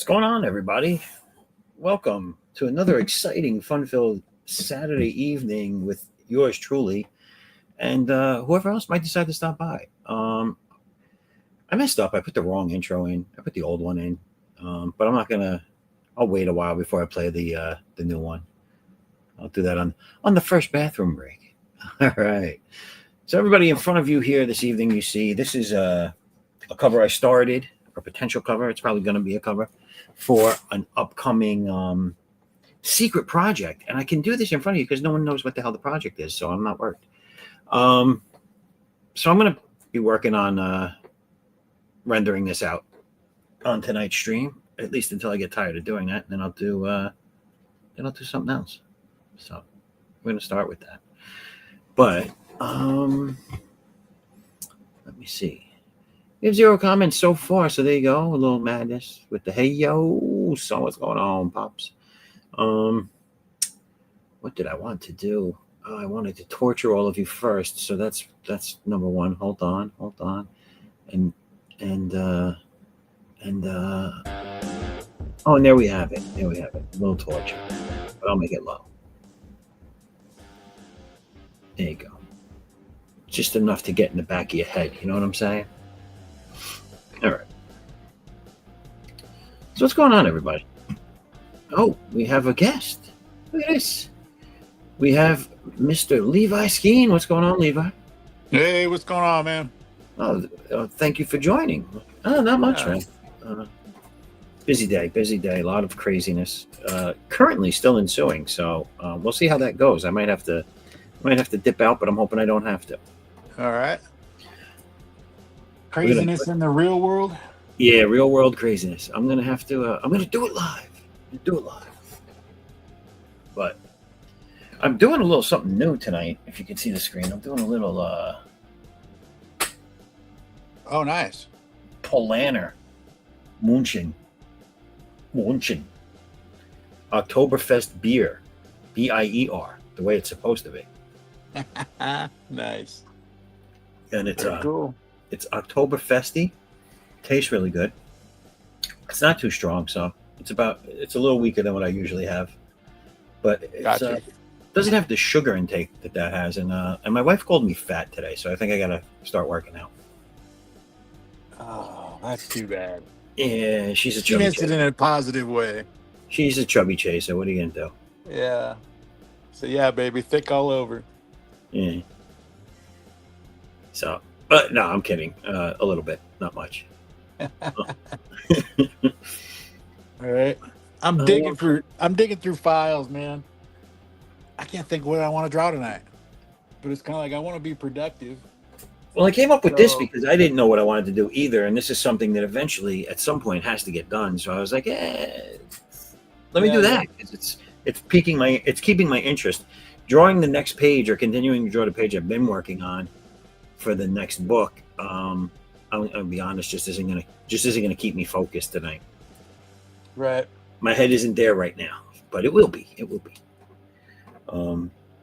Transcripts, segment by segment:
What's going on, everybody? Welcome to another exciting, fun-filled Saturday evening with yours truly, and whoever else might decide to stop by. I messed up. I put the wrong intro in. I put the old one in, but I'm not gonna. I'll wait a while before I play the new one. I'll do that on the first bathroom break. All right. So everybody in front of you here this evening, you see this is a cover I started, or potential cover. It's probably going to be a cover for an upcoming secret project, and I can do this in front of you because no one knows what the hell the project is, so I'm not worried. So I'm going to be working on rendering this out on tonight's stream, at least until I get tired of doing that, and then I'll do something else. So we're going to start with that, but let me see. We have 0 comments so far, so there you go. A little madness with the hey yo. So what's going on, pops? What did I want to do? Oh, I wanted to torture all of you first, so that's number one. Hold on, and oh, and there we have it. A little torture, but I'll make it low. There you go. Just enough to get in the back of your head. You know what I'm saying? All right. So what's going on, everybody? Oh, we have a guest. Look at this. We have Mr. Levi Skeen. What's going on, Levi? Hey, what's going on, man? Oh, thank you for joining. Oh, not much, man. Busy day. A lot of craziness. Currently still ensuing, so we'll see how that goes. I might have to dip out, but I'm hoping I don't have to. All right. Craziness in the real world? Yeah, real world craziness. I'm gonna have to. I'm gonna do it live. But I'm doing a little something new tonight. If you can see the screen, I'm doing a little. Oh, nice. Polaner, Munchen. Oktoberfest beer, BIER, the way it's supposed to be. Nice. And it's cool. It's Oktoberfesty. Tastes really good. It's not too strong, so it's a little weaker than what I usually have. But it doesn't have the sugar intake that has, and my wife called me fat today, so I think I gotta start working out. Oh, that's too bad. Yeah, she's a chubby. She meant it in a positive way. She's a chubby chaser. What are you gonna do? Yeah. So yeah, baby, thick all over. Yeah. So, but no, I'm kidding. A little bit, not much. All right. I'm digging through files, man. I can't think what I want to draw tonight. But it's kind of like I want to be productive. Well, I came up with this because I didn't know what I wanted to do either, and this is something that eventually, at some point, has to get done. So I was like, let me do that. It's keeping my interest. Drawing the next page or continuing to draw the page I've been working on for the next book, I'll be honest, just isn't gonna keep me focused tonight. Right. My head isn't there right now, but it will be.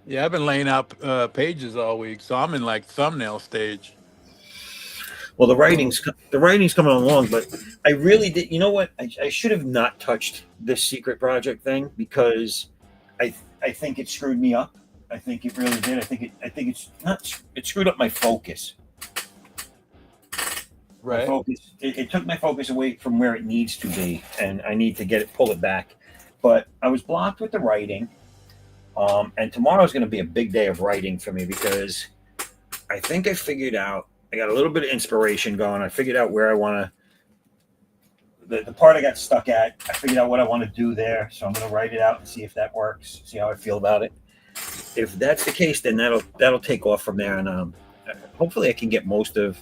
Yeah, I've been laying out pages all week, so I'm in like thumbnail stage. Well, the writing's coming along, but I really did. You know what? I should have not touched this secret project thing because I think it screwed me up. I think it really did. It screwed up my focus. Right. It took my focus away from where it needs to be, and I need to pull it back. But I was blocked with the writing, and tomorrow's going to be a big day of writing for me because I think I figured out. I got a little bit of inspiration going. I figured out where I want to. The part I got stuck at, I figured out what I want to do there. So I'm going to write it out and see if that works. See how I feel about it. If that's the case, then that'll take off from there, and hopefully I can get most of.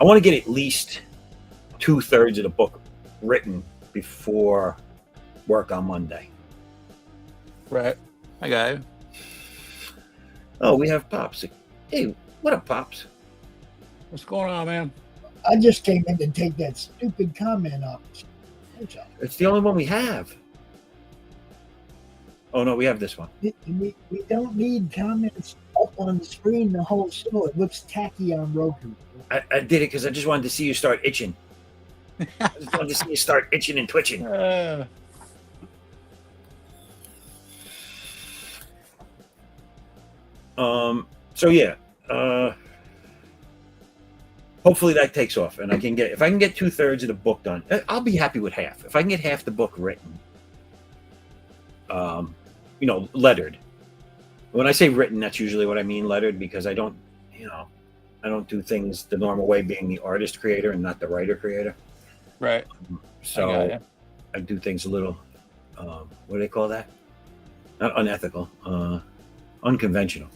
I want to get at least 2/3 of the book written before work on Monday. Right. I got it. Oh, we have Pops. Hey, what up, Pops? What's going on, man? I just came in to take that stupid comment up. It's the only one we have. Oh, no, we have this one. We don't need comments up on the screen the whole show. It looks tacky on Roku. I did it because I just wanted to see you start itching. I just love to see you start itching and twitching. So yeah, hopefully that takes off, and if I can get 2/3 of the book done, I'll be happy with half. If I can get half the book written, lettered. When I say written, that's usually what I mean, lettered, because I don't do things the normal way, being the artist creator and not the writer creator. Right. So I do things a little, what do they call that? Not unethical, unconventional.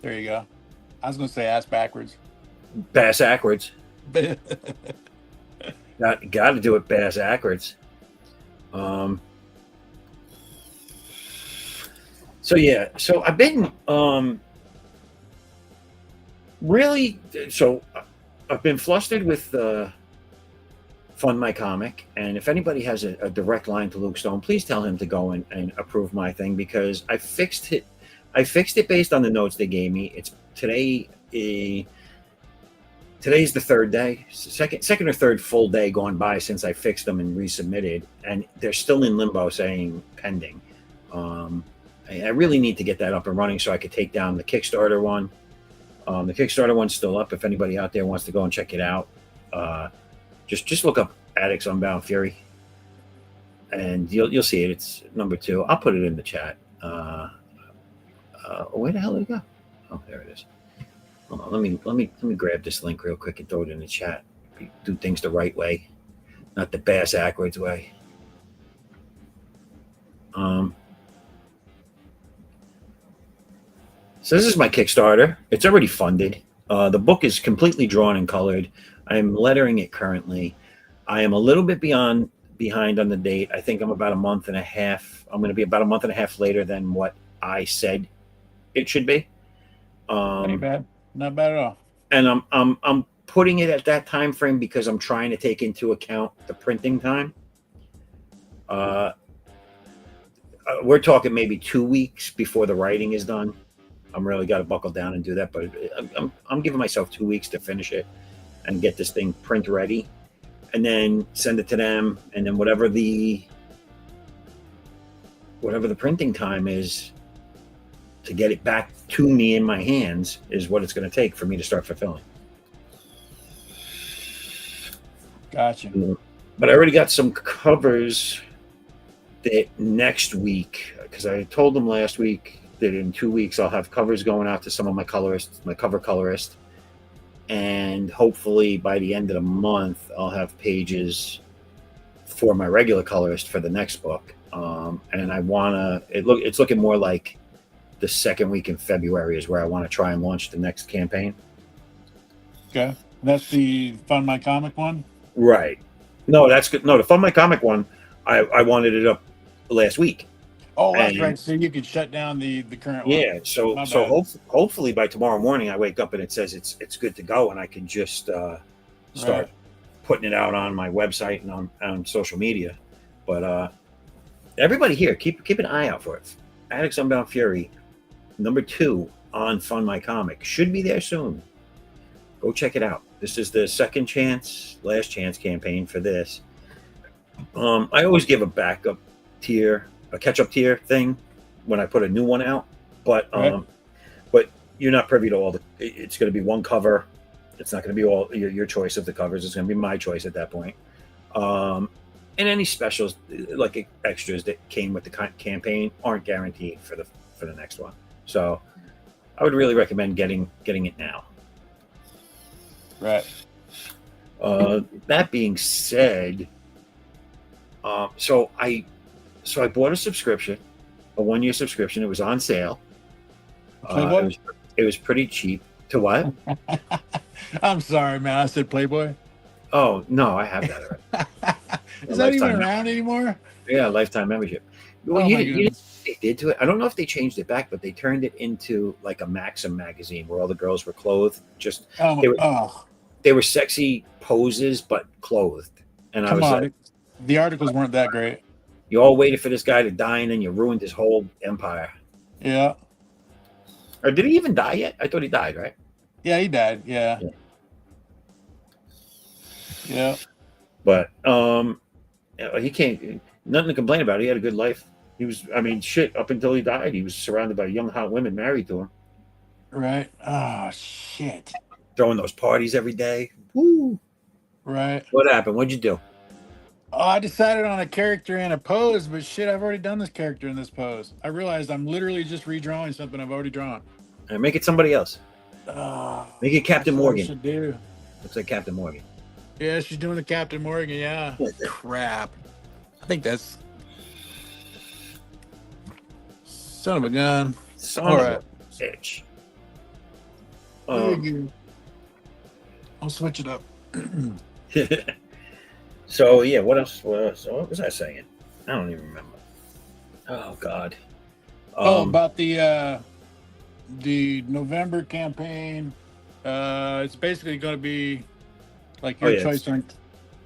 There you go. I was going to say ass backwards. Bass backwards. Got to do it bass backwards. So yeah, so I've been I've been flustered with Fund My Comic, and if anybody has a direct line to Luke Stone, please tell him to go and approve my thing, because I fixed it based on the notes they gave me. It's today's the third day, second or third full day gone by since I fixed them and resubmitted, and they're still in limbo saying pending. I really need to get that up and running so I could take down the Kickstarter one. The Kickstarter one's still up. If anybody out there wants to go and check it out, just look up Addicts Unbound Fury, and you'll see it. It's number 2. I'll put it in the chat. Where the hell did it go? Oh, there it is. Hold on, let me grab this link real quick and throw it in the chat. Do things the right way, not the bass backwards way. So this is my Kickstarter. It's already funded. The book is completely drawn and colored. I'm lettering it currently. I am a little bit behind on the date. I think I'm about a month and a half. I'm going to be about a month and a half later than what I said it should be. Ain't bad. Not bad at all. And I'm putting it at that time frame because I'm trying to take into account the printing time. We're talking maybe 2 weeks before the writing is done. I'm really got to buckle down and do that, but I'm giving myself 2 weeks to finish it and get this thing print ready, and then send it to them, and then whatever the printing time is to get it back to me in my hands is what it's going to take for me to start fulfilling. Gotcha. But I already got some covers that next week, because I told them last week that in 2 weeks I'll have covers going out to some of my colorists, my cover colorist, and hopefully by the end of the month I'll have pages for my regular colorist for the next book. And I it's looking more like the second week in February is where I want to try and launch the next campaign. Okay, that's the Fund My Comic one. Right. No, that's good. No, the Fund My Comic one, I wanted it up last week. Oh, that's right. So you could shut down the current one. Yeah. So hopefully by tomorrow morning I wake up and it says it's good to go, and I can just start putting it out on my website and on social media. But everybody here, keep an eye out for it. Addicts Unbound Fury, number 2 on Fund My Comic, should be there soon. Go check it out. This is the last chance campaign for this. I always give a backup tier, a catch-up tier thing when I put a new one out, but you're not privy to all it's going to be one cover. It's not going to be all your choice of the covers. It's going to be my choice at that point. And any specials, like extras that came with the campaign, aren't guaranteed for the next one. So I would really recommend getting it now. Right. That being said, so I bought a subscription, a 1-year subscription. It was on sale. It was pretty cheap. To what? I'm sorry, man. I said Playboy. Oh no, I have that already. Is that even around anymore? Yeah, lifetime membership. Well, you know what they did to it? I don't know if they changed it back, but they turned it into like a Maxim magazine where all the girls were clothed. They were sexy poses, but clothed. And I was like, the articles weren't that great. You all waited for this guy to die, and then you ruined his whole empire. Yeah. Or did he even die yet? I thought he died, right? Yeah, he died. Yeah. But he can't. Nothing to complain about. He had a good life. He was. I mean, shit. Up until he died, he was surrounded by young, hot women married to him, Right. Oh shit. throwing those parties every day. Woo! Right. What happened? What'd you do? Oh, I decided on a character and a pose, but shit, I've already done this character in this pose. I realized I'm literally just redrawing something I've already drawn. Make it somebody else. Oh, Make it Captain that's what I Morgan. should do. Looks like Captain Morgan. Yeah, she's doing the Captain Morgan. Yeah. Crap. I think that's son of a gun. Son All of right. a bitch. I'll switch it up. So yeah, what else? What was I saying? I don't even remember. Oh God. About the November campaign. It's basically going to be like your choice on,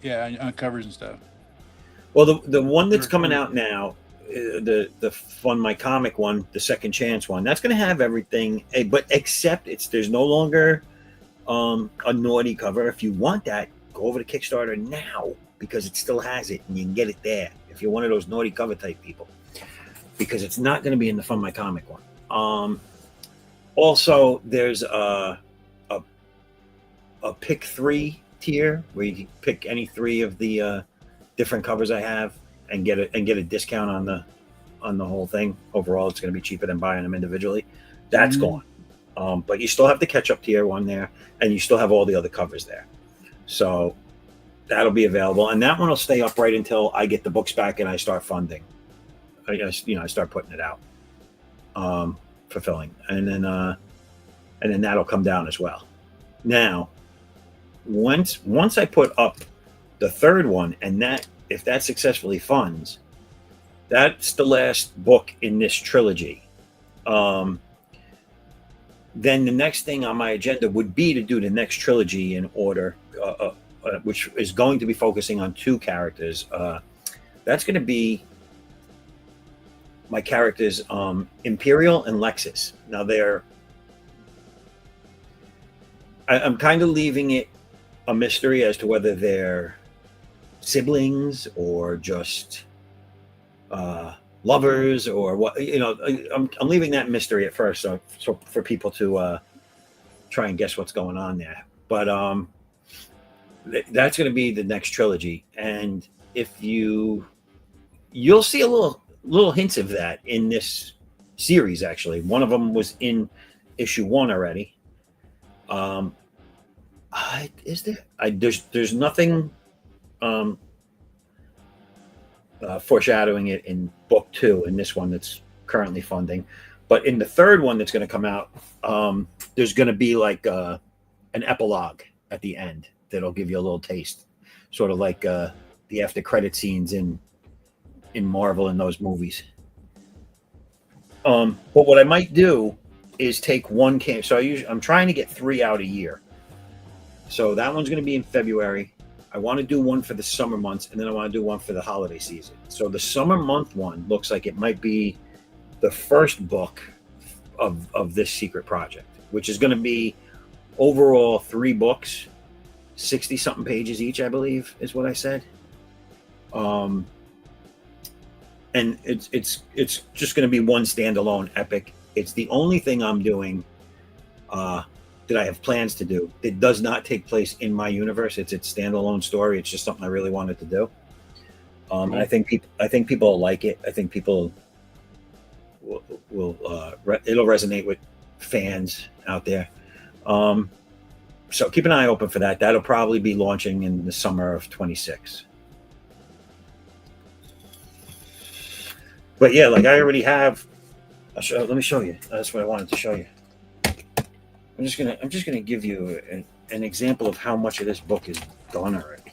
on covers and stuff. Well, the one that's coming out now, the Fun My Comic one, the Second Chance one, that's going to have everything, but except there's no longer a naughty cover. If you want that, go over to Kickstarter now because it still has it and you can get it there if you're one of those naughty cover type people, because it's not going to be in the Fun My Comic one. Also, there's a pick 3 tier where you can pick any 3 of the different covers I have and get a discount on the whole thing. Overall, it's going to be cheaper than buying them individually. That's gone. But you still have the catch-up tier one there, and you still have all the other covers there. So that'll be available, and that one will stay up right until I get the books back and I start funding. I start putting it out, fulfilling, and then that'll come down as well. Now, once I put up the third one, and if that successfully funds, that's the last book in this trilogy. Then the next thing on my agenda would be to do the next trilogy in order, which is going to be focusing on 2 characters. That's going to be my characters, Imperial and Lexus. Now I'm kind of leaving it a mystery as to whether they're siblings or just lovers or what. I'm leaving that mystery at first, so for people to try and guess what's going on there. But that's going to be the next trilogy, and if you'll see a little hints of that in this series. Actually, one of them was in issue 1 already. Is there? There's nothing foreshadowing it in book 2 in this one that's currently funding, but in the third one that's going to come out, there's going to be like an epilogue at the end that'll give you a little taste, sort of like the after credit scenes in Marvel in those movies. But what I might do is take one camp. So I'm trying to get 3 out a year. So that one's going to be in February. I want to do one for the summer months, and then I want to do one for the holiday season. So the summer month one looks like it might be the first book of this secret project, which is going to be overall 3 books, 60-something pages each, I believe, is what I said. And it's just going to be one standalone epic. It's the only thing I'm doing that I have plans to do. It does not take place in my universe. It's its standalone story. It's just something I really wanted to do. And I think people will like it. I think people will it'll resonate with fans out there. So keep an eye open for that. That'll probably be launching in the summer of 26. But yeah, like I already have. Let me show you. That's what I wanted to show you. I'm just gonna give you an example of how much of this book is done already.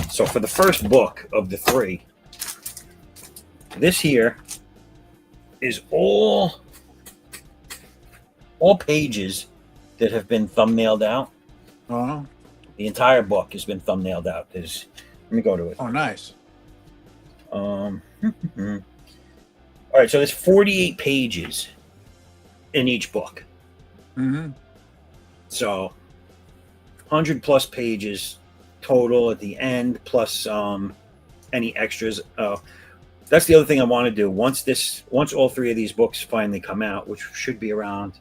So for the first book of the 3, this here is all pages that have been thumbnailed out. Uh-huh. The entire book has been thumbnailed out. Let me go to it. Oh, nice. All right, so there's 48 pages in each book. Mm-hmm. So 100 plus pages total at the end, plus any extras. That's the other thing I want to do. Once all three of these books finally come out, which should be around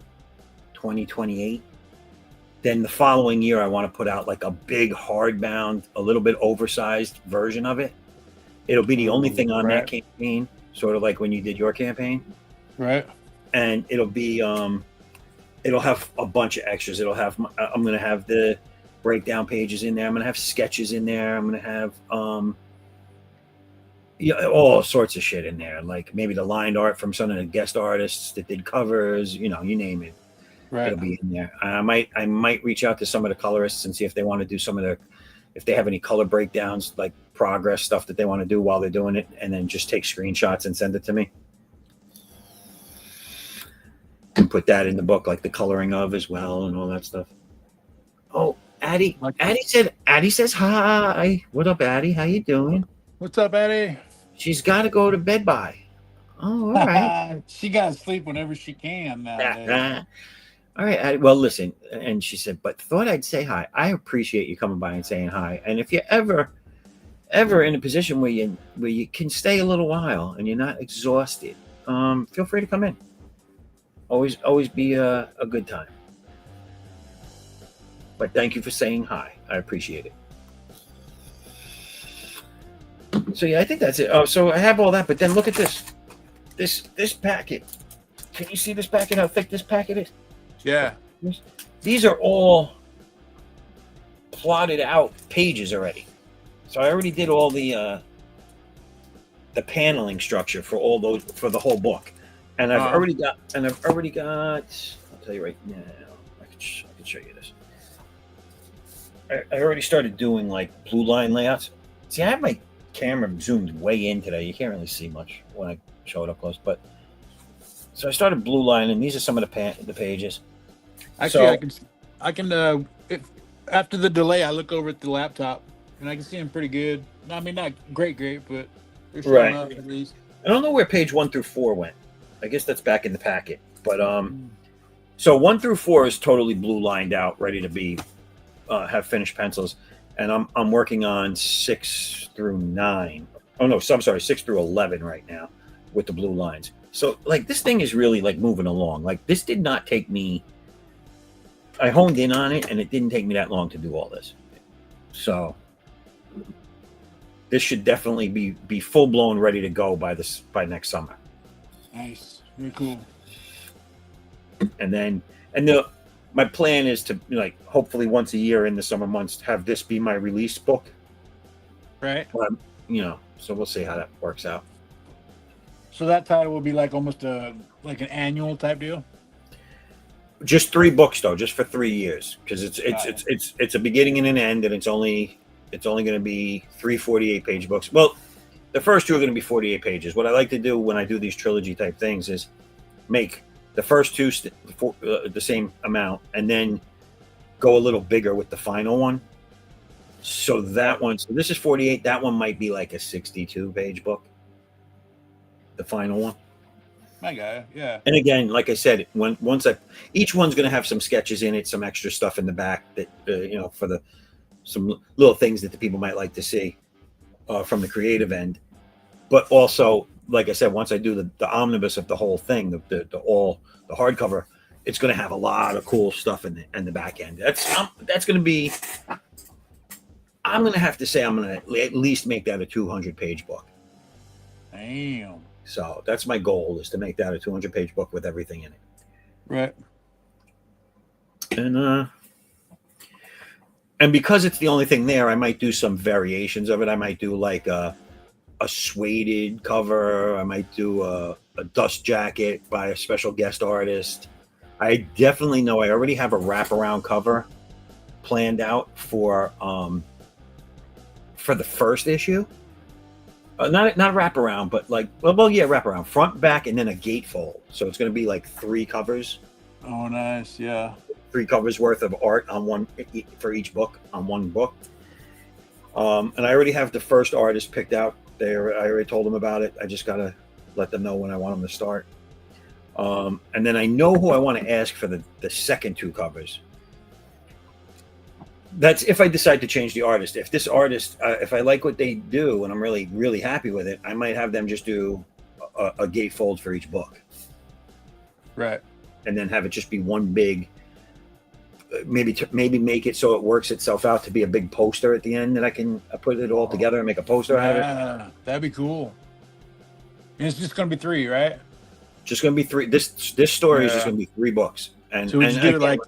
2028, then the following year I want to put out like a big hardbound, a little bit oversized version of it. It'll be the only thing on that campaign, sort of like when you did your campaign. Right. And it'll be it'll have a bunch of extras. I'm going to have the breakdown pages in there. I'm going to have sketches in there. I'm going to have all sorts of shit in there, like maybe the lined art from some of the guest artists that did covers, you name it. Right. It'll be in there. I might reach out to some of the colorists and see if they want to do if they have any color breakdowns, like progress stuff that they want to do while they're doing it, and then just take screenshots and send it to me. And put that in the book, like the coloring of as well and all that stuff. Oh, Addie says hi. What up, Addie? How you doing? What's up, Addie? She's got to go to bed by. Oh, all right. She got to sleep whenever she can nowadays. All right, Addie. Well, listen, and she said, but thought I'd say hi. I appreciate you coming by and saying hi. And if you're ever in a position where you can stay a little while and you're not exhausted, feel free to come in. Always be a good time. But thank you for saying hi. I appreciate it. So yeah, I think that's it. Oh, so I have all that, but then look at this. This packet. Can you see this packet? How thick this packet is? Yeah. These are all plotted out pages already. So I already did all the paneling structure for all those for the whole book. And I've already got I'll tell you right now. I can show you this. I already started doing like blue line layouts. See, I have my camera zoomed way in today. You can't really see much when I show it up close, but so I started blue lining. These are some of the pages. Actually, so, I can if, after the delay, I look over at the laptop and I can see them pretty good. I mean, not great, but they're showing up at least. I don't know where page 1 through 4 went. I guess that's back in the packet. But so 1 through 4 is totally blue lined out, ready to be have finished pencils, and I'm working on 6 through 9. Oh no, so I'm sorry, 6 through 11 right now with the blue lines. So like this thing is really like moving along. Like this did not take me. I honed in on it, and it didn't take me that long to do all this. So this should definitely be full blown, ready to go by next summer. Nice, very cool. And my plan is to like hopefully once a year in the summer months have this be my release book. Right. So we'll see how that works out. So that title will be like almost like an annual type deal. Just 3 books though, just for 3 years, because it's a beginning and an end, and it's only going to be 3 48-page books. Well, the first 2 are going to be 48 pages. What I like to do when I do these trilogy type things is make the first 2 the same amount, and then go a little bigger with the final one. So this is 48. That one might be like a 62-page book. The final one. My guy, yeah. And again, like I said, each one's going to have some sketches in it, some extra stuff in the back that for some little things that the people might like to see from the creative end. But also, like I said, once I do the omnibus of the whole thing, the hardcover, it's going to have a lot of cool stuff in the back end. That's going to be. I'm going to have to say I'm going to at least make that a 200-page book. Damn. So that's my goal, is to make that a 200-page book with everything in it. Right. And because it's the only thing there, I might do some variations of it. I might do like a suede cover. I might do a dust jacket by a special guest artist. I definitely know I already have a wraparound cover planned out for the first issue. Not wraparound, but like wraparound, front, back, and then a gatefold. So it's going to be like 3 covers. Oh, nice, yeah. 3 covers worth of art on one for each book on one book. And I already have the first artist picked out. I already told them about it. I just got to let them know when I want them to start. And then I know who I want to ask for the second 2 covers. That's if I decide to change the artist. If this artist, if I like what they do and I'm really, really happy with it, I might have them just do a gatefold for each book. Right. And then have it just be one big, maybe make it so it works itself out to be a big poster at the end that I can put it all together and make a poster out of it. That'd be cool. And it's just going to be 3, right? Just going to be 3. This story is just going to be 3 books. And so would you do it like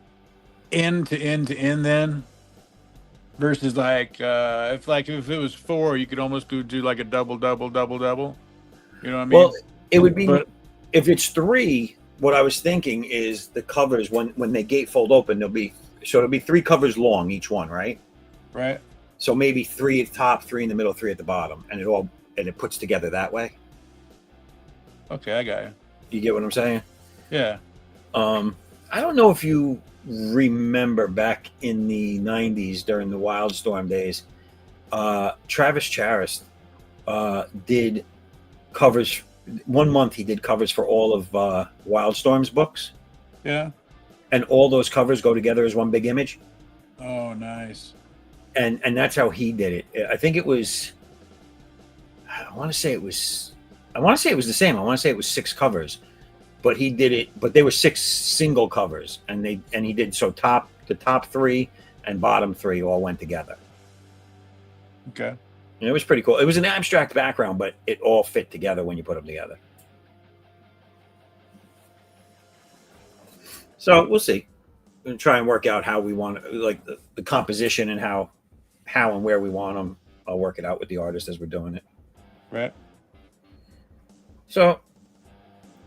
end to end to end then? Versus like if it was 4, you could almost do like a double. You know what I mean? Well, it would be if it's 3. What I was thinking is the covers when they gatefold open, it'll be 3 covers long each one, right? Right. So maybe 3 at the top, 3 in the middle, 3 at the bottom, and it puts together that way. Okay, I got you. You get what I'm saying? Yeah. I don't know if you remember back in the 90s during the Wildstorm days, Travis Charest did covers. 1 month he did covers for all of Wildstorm's books. Yeah. And all those covers go together as one big image. Oh, nice. And that's how he did it. I think it was. I want to say it was the same. I want to say it was 6 covers, but he did it. But they were 6 single covers, and he did the top 3 and bottom 3 all went together. Okay. And it was pretty cool. It was an abstract background, but it all fit together when you put them together. So we'll see. We're going to try and work out how we want like the composition and how and where we want them. I'll work it out with the artist as we're doing it. Right. So,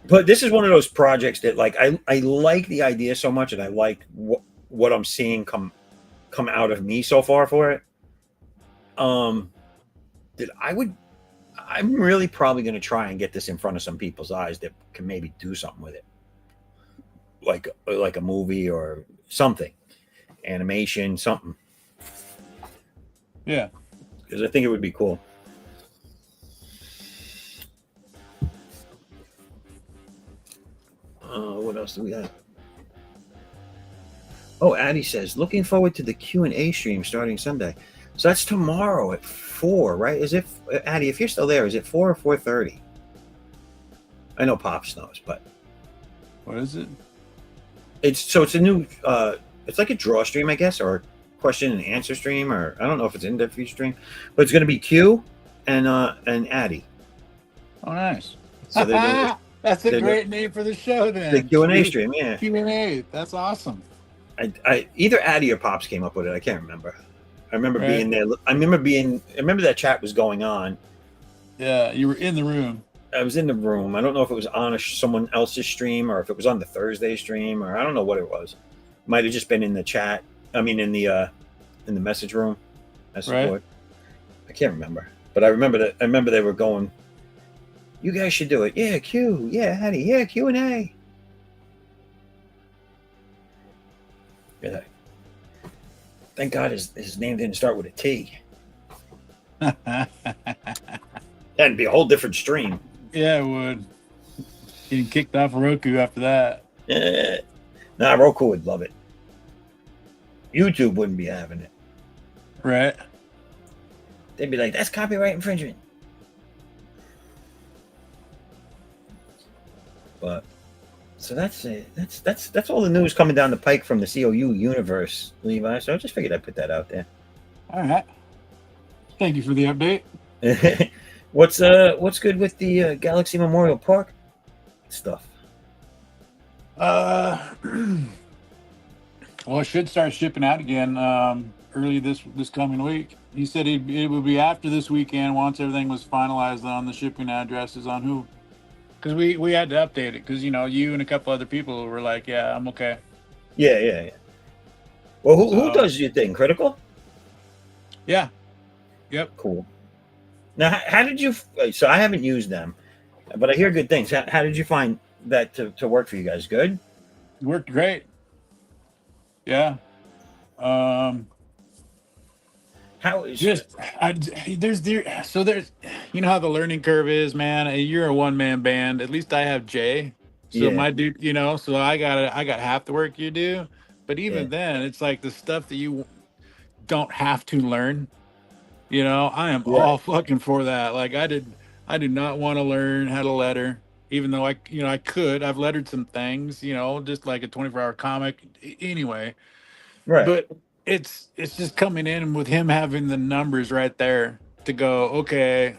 but this is one of those projects that like I like the idea so much, and I like what I'm seeing come out of me so far for it. That I'm really probably going to try and get this in front of some people's eyes that can maybe do something with it, like a movie or something, animation, something. Yeah, because I think it would be cool. What else do we have? Oh, Addie says, looking forward to the Q&A stream starting Sunday. So that's tomorrow at 4, right? Is it, Addie, if you're still there, is it 4 or 4:30? I know Pops knows, but. What is it? It's a new, it's like a draw stream, I guess, or question and answer stream, or I don't know if it's an interview stream, but it's going to be Q and Addie. Oh, nice. So that's a great name for the show then. The Q&A stream, yeah. Q&A, that's awesome. I either Addie or Pops came up with it. I can't remember. I remember being there. I remember that chat was going on. Yeah, you were in the room. I was in the room. I don't know if it was on someone else's stream or if it was on the Thursday stream, or I don't know what it was. Might have just been in the chat. I mean, in the message room. Right. I can't remember, but I remember that. I remember they were going, "You guys should do it." Yeah, Q. Yeah, Addie. Yeah, Q&A. Yeah. Thank God his name didn't start with a T. That'd be a whole different stream. Yeah, it would. Getting kicked off of Roku after that. Nah, Roku would love it. YouTube wouldn't be having it. Right. They'd be like, that's copyright infringement. But so that's it. That's all the news coming down the pike from the C.O.U. universe, Levi. So I just figured I'd put that out there. All right. Thank you for the update. What's good with the Galaxy Memorial Park stuff? Well, it should start shipping out again early this coming week. He said it would be after this weekend once everything was finalized on the shipping addresses on who. Because we had to update it because, you and a couple other people were like, yeah, I'm okay. Yeah. Well, who does your thing? Critical? Yeah. Yep. Cool. Now, how did you? So I haven't used them, but I hear good things. How did you find that to work for you guys? Good. It worked great. Yeah. How is there's you know how the learning curve is, man. You're a one-man band. At least I have Jay. So my dude, so I got half the work you do. But even then, it's like the stuff that don't have to learn. I am Right. all fucking for that. Like I do not want to learn how to letter, even though I could. I've lettered some things, just like a 24-hour comic anyway. Right. But it's just coming in with him having the numbers right there to go, okay.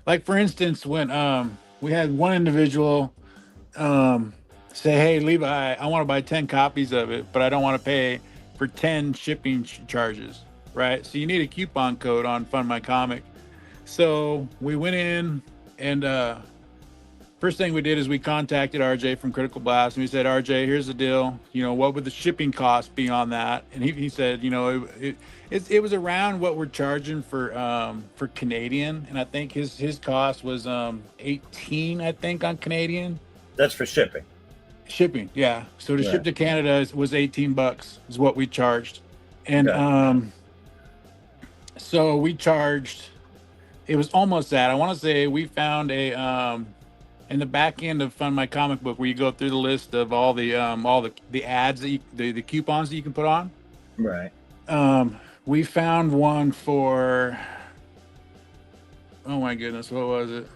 Like for instance, when we had one individual say, hey Levi, I want to buy 10 copies of it, but I don't want to pay for 10 shipping charges, right? So you need a coupon code on Fund My Comic. So we went in and first thing we did is we contacted RJ from Critical Blast, and we said, RJ, here's the deal. What would the shipping cost be on that? And he said, it was around what we're charging for Canadian, and I think his cost was 18, I think, on Canadian. That's for shipping. Shipping, yeah. So to Right. ship to Canada was $18 is what we charged, and Okay. so we charged. It was almost that. I want to say we found a in the back end of Fund My Comic Book, where you go through the list of all the ads that the coupons that you can put on. Right. We found one for, oh my goodness, what was it?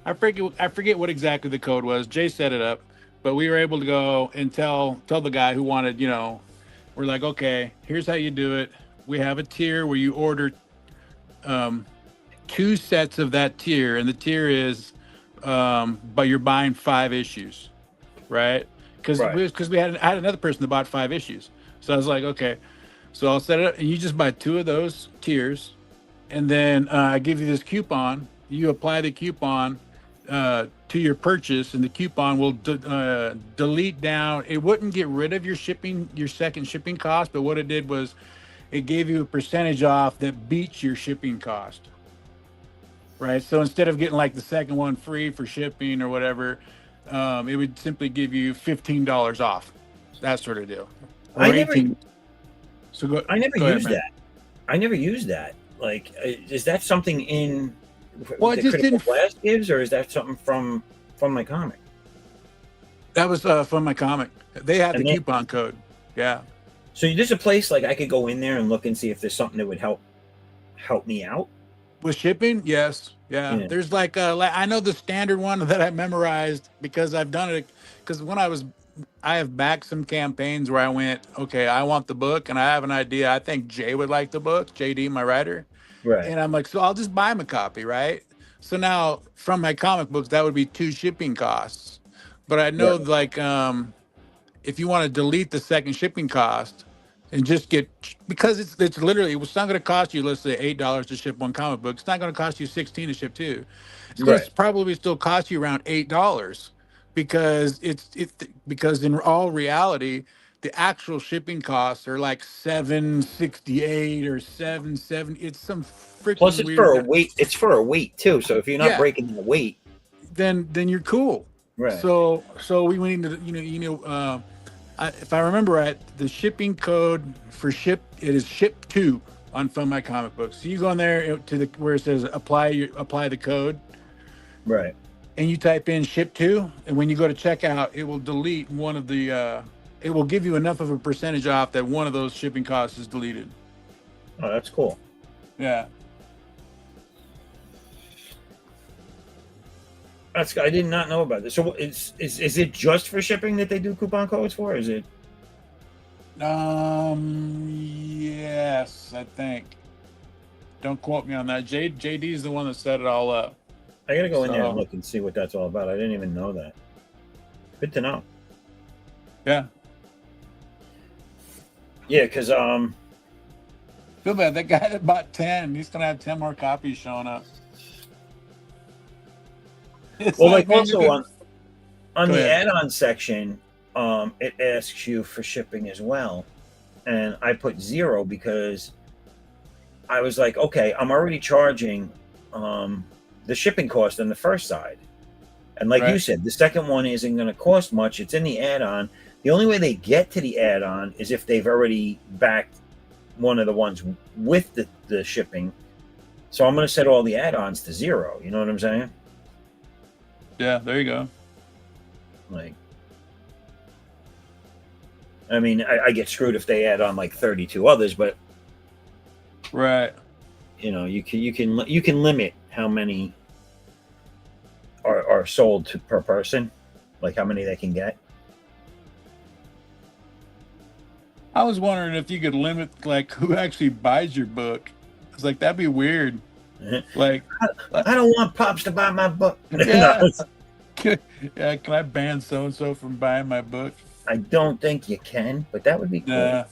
I forget what exactly the code was. Jay set it up, but we were able to go and tell the guy who wanted, we're like, okay, here's how you do it. We have a tier where you order 2 sets of that tier, and the tier is but you're buying 5 issues, right? Because I had another person that bought 5 issues, so I was like, okay, so I'll set it up, and you just buy 2 of those tiers, and then I give you this coupon. You apply the coupon to your purchase, and the coupon will delete down. It wouldn't get rid of your second shipping cost, but what it did was it gave you a percentage off that beats your shipping cost. Right. So instead of getting like the second one free for shipping or whatever, it would simply give you $15 off, that sort of deal. Or I never 18. So I never go ahead, used man. that. I never used that. Like, is that something in Well, it the just Critical didn't. Blast gives, or is that something from my comic? That was from my comic. They had the And then, coupon code. Yeah. so there's a place like I could go in there and look and see if there's something that would help me out. With shipping, yes. Yeah. Yeah. There's like I know the standard one that I memorized because I've done it. Because I have backed some campaigns where I went, okay, I want the book, and I have an idea. I think Jay would like the book, JD, my writer. Right. And I'm like, so I'll just buy him a copy, right? So now from my comic books, that would be 2 shipping costs. But I know, Right. like, if you want to delete the second shipping cost and just get, because it's literally, it's not going to cost you, let's say $8 to ship one comic book. It's not going to cost you 16 to ship 2. It's going Right. to probably still cost you around $8 because because in all reality, the actual shipping costs are like $7.68 or $7.70. It's some Plus, freaking it's for a weird. weight. It's for a weight too. So if you're not Yeah, breaking the weight, then you're cool. right. So we went into if I remember right, the shipping code for it is ship 2 on Fund My Comic Books. So you go in there to where it says apply the code, Right. and you type in ship 2, and when you go to checkout, it will delete one of the it will give you enough of a percentage off that one of those shipping costs is deleted. Oh, that's cool. Yeah. I did not know about this. So is it just for shipping that they do coupon codes for? Is it? Yes, I think. Don't quote me on that. JD is the one that set it all up. I gotta go in there and look and see what that's all about. I didn't even know that. Good to know. Yeah. Yeah, because Feel bad. That guy that bought 10, he's gonna have 10 more copies showing up. Well, like also on Go the ahead. add-on section, it asks you for shipping as well, and I put 0 because I was like, okay, I'm already charging the shipping cost on the first side, and like you said, the second one isn't going to cost much. It's in the add-on. The only way they get to the add-on is if they've already backed one of the ones with the shipping. So I'm going to set all the add-ons to 0. You know what I'm saying? Yeah, there you go. Like, I mean, I get screwed if they add on like 32 others, but Right. You can limit how many are sold per person, like how many they can get. I was wondering if you could limit like who actually buys your book. It's like that'd be weird. Like, I don't want Pops to buy my book. No, yeah, yeah. Can I ban so and so from buying my book? I don't think you can, but that would be cool.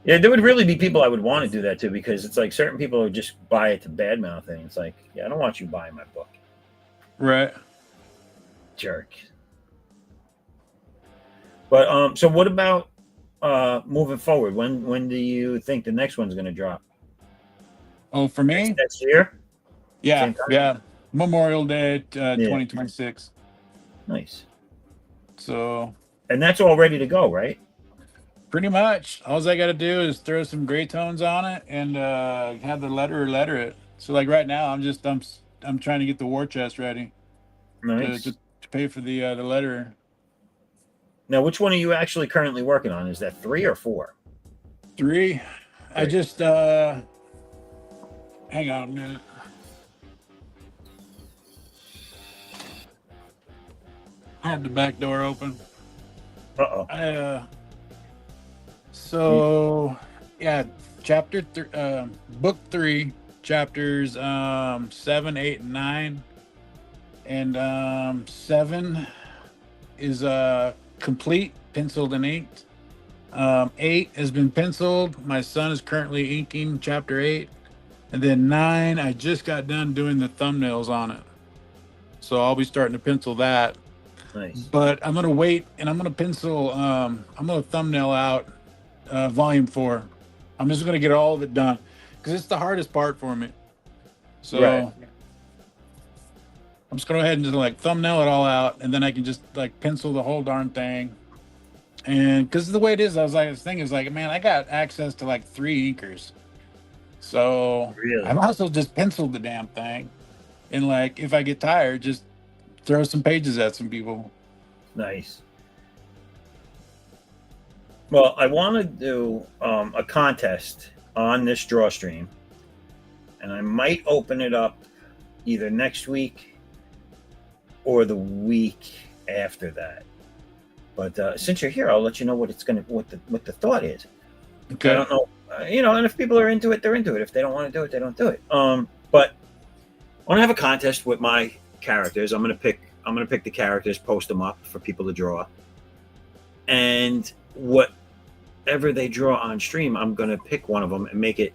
Yeah, there would really be people I would want to do that to, because it's like certain people would just buy it to badmouth it. It's like, yeah, I don't want you buying my book. Right. Jerk. But so what about moving forward? When do you think the next one's going to drop? Oh, for me? Next year? Yeah, Same time? yeah. Memorial Day, Yeah. 2026. Nice. So, And that's all ready to go, right? pretty much, all I got to do is throw some gray tones on it and have the letter it. So, like right now, I'm trying to get the war chest ready Nice. to pay for the letter. Now, which one are you actually currently working on? Is that 3 or 4? 3. I Great. just hang on a minute. I have the back door open. Uh-oh. So yeah, book 3, chapters 7, 8, and 9, and 7 is complete, penciled and inked. 8 has been penciled. My son is currently inking chapter 8, and then 9 I just got done doing the thumbnails on it, so I'll be starting to pencil that. Nice. But I'm gonna wait, and I'm gonna pencil. I'm gonna thumbnail out volume 4. I'm just gonna get all of it done because it's the hardest part for me. So Right. I'm just gonna go ahead and just like thumbnail it all out, and then I can just like pencil the whole darn thing. And because the way it is, I was like, this thing is like, man, I got access to like 3 inkers, so Really? I've also just penciled the damn thing, and like if I get tired, just throw some pages at some people. Nice. Well, I want to do a contest on this draw stream, and I might open it up either next week or the week after that. But since you're here, I'll let you know what the thought is. Okay. I don't know, and if people are into it, they're into it. If they don't want to do it, they don't do it. But I want to have a contest with my characters. I'm gonna pick the characters, post them up for people to draw, and whatever they draw on stream, I'm gonna pick one of them and make it.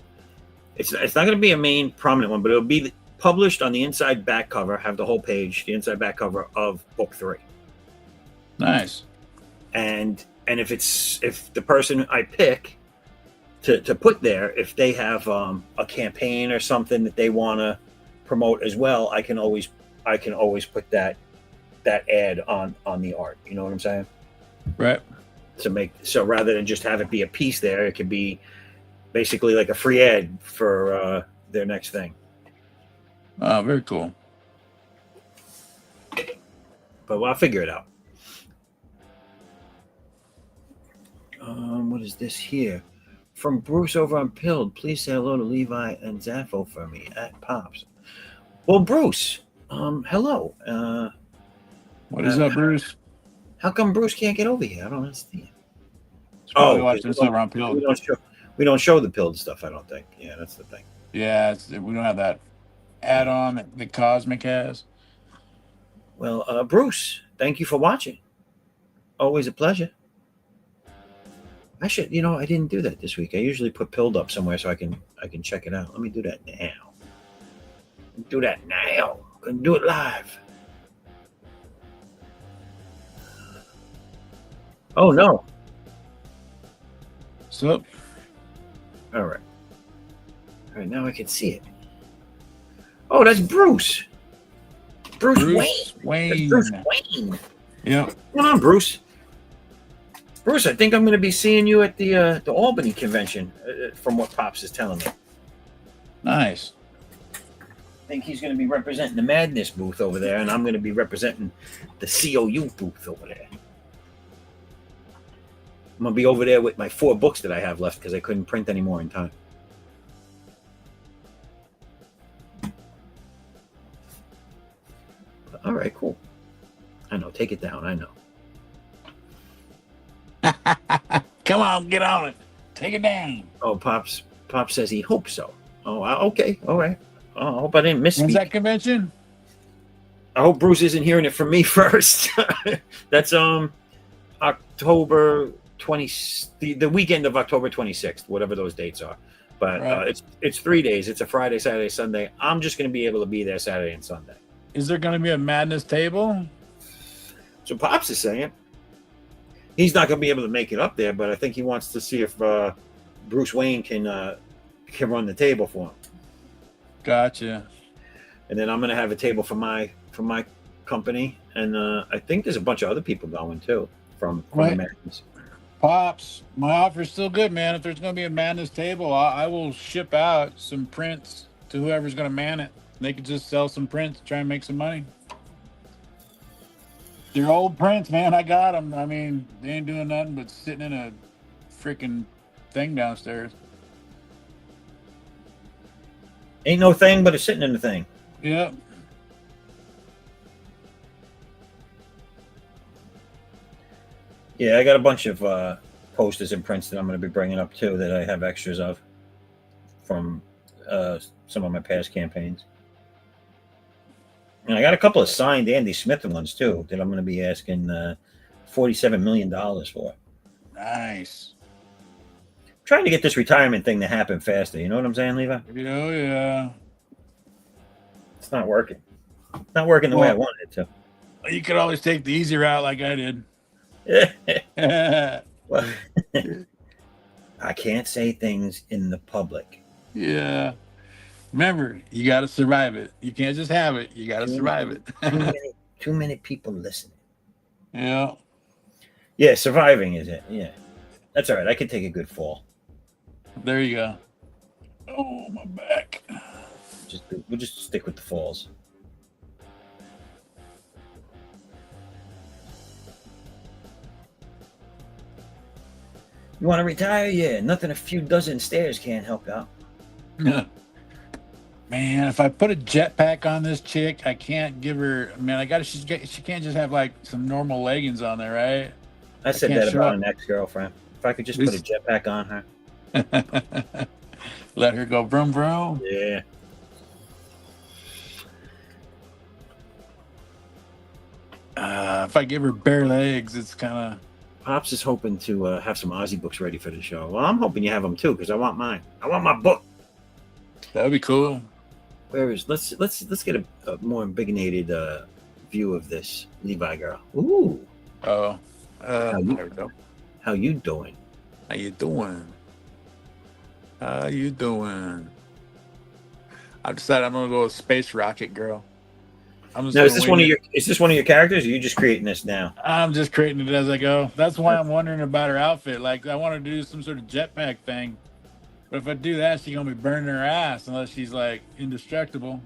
It's not gonna be a main prominent one, but it'll be published on the inside back cover. Have the whole page, the inside back cover of book 3. Nice. And if the person I pick to put there, if they have a campaign or something that they want to promote as well, I can always put that ad on the art. You know what I'm saying? Right. So rather than just have it be a piece there, it could be basically like a free ad for their next thing. Oh, very cool. But I'll figure it out. What is this here? From Bruce over on Pilled. Please say hello to Levi and Zaffo for me at Pops. Well, Bruce, hello. What is up, Bruce? How come Bruce can't get over here? I don't understand. He's probably watching this over on Pilled. We don't show the Pilled stuff, I don't think. Yeah, that's the thing. Yeah, we don't have that add-on that Cosmic has. Well, Bruce, thank you for watching. Always a pleasure. I didn't do that this week. I usually put Pilled up somewhere so I can check it out. Let me do that now. Couldn't do it live. Oh no. So, All right, now I can see it. Oh, that's Bruce. Bruce Wayne. That's Bruce Wayne. Yeah. Come on, Bruce. Bruce, I think I'm going to be seeing you at the Albany convention, from what Pops is telling me. Nice. I think he's going to be representing the Madness booth over there, and I'm going to be representing the C.O.U. booth over there. I'm gonna be over there with my 4 books that I have left because I couldn't print anymore in time. All right, cool. I know. Take it down. I know. Come on, get on it. Take it down. Oh, Pops says he hopes so. Oh, okay. All right. Oh, I hope I didn't miss. When's that convention? I hope Bruce isn't hearing it from me first. That's October 20, the weekend of October 26th, whatever those dates are. But Right. it's 3 days. It's a Friday, Saturday, Sunday. I'm just going to be able to be there Saturday and Sunday. Is there going to be a madness table? So Pops is saying he's not going to be able to make it up there, but I think he wants to see if Bruce Wayne can run the table for him. Gotcha. And then I'm going to have a table for my company, and I think there's a bunch of other people going too from Right. the Madness. Pops, my offer's still good, man. If there's going to be a madness table, I will ship out some prints to whoever's going to man it. They could just sell some prints, try and make some money. They're old prints, man. I got them. I mean, they ain't doing nothing but sitting in a freaking thing downstairs. Ain't no thing but it's sitting in the thing. Yep. Yeah, I got a bunch of posters and prints that I'm going to be bringing up too that I have extras of from some of my past campaigns. And I got a couple of signed Andy Smith ones too that I'm going to be asking $47 million for. Nice. Trying to get this retirement thing to happen faster. You know what I'm saying, Levi? Oh, yeah. It's not working. It's not working the way I wanted it to. You could always take the easy route like I did. Well, I can't say things in the public. Yeah. Remember, you got to survive it. You can't just have it. You got to survive it. Too many people listening. Yeah. Yeah, surviving is it. Yeah. That's all right. I can take a good fall. There you go. Oh, my back. We'll just stick with the falls. You want to retire? Yeah. Nothing a few dozen stairs can't help out. Man, if I put a jetpack on this chick, I can't give her. Man, she can't just have like some normal leggings on there, right? I said can't that show about up. an ex-girlfriend. If I could just put a jetpack on her. Let her go vroom vroom. Yeah. If I give her bare legs, it's kind of. Pops is hoping to have some Aussie books ready for the show. Well, I'm hoping you have them too because I want mine. I want my book. That would be cool. Where is? Let's get a more biginated view of this Levi girl. Ooh. Oh. How There we go. How you doing? How you doing? How you doing? I decided I'm gonna go with Space Rocket Girl. Now, is this one of your characters? Or are you just creating this now? I'm just creating it as I go. That's why I'm wondering about her outfit. Like, I want to do some sort of jetpack thing, but if I do that, she's gonna be burning her ass unless she's like indestructible.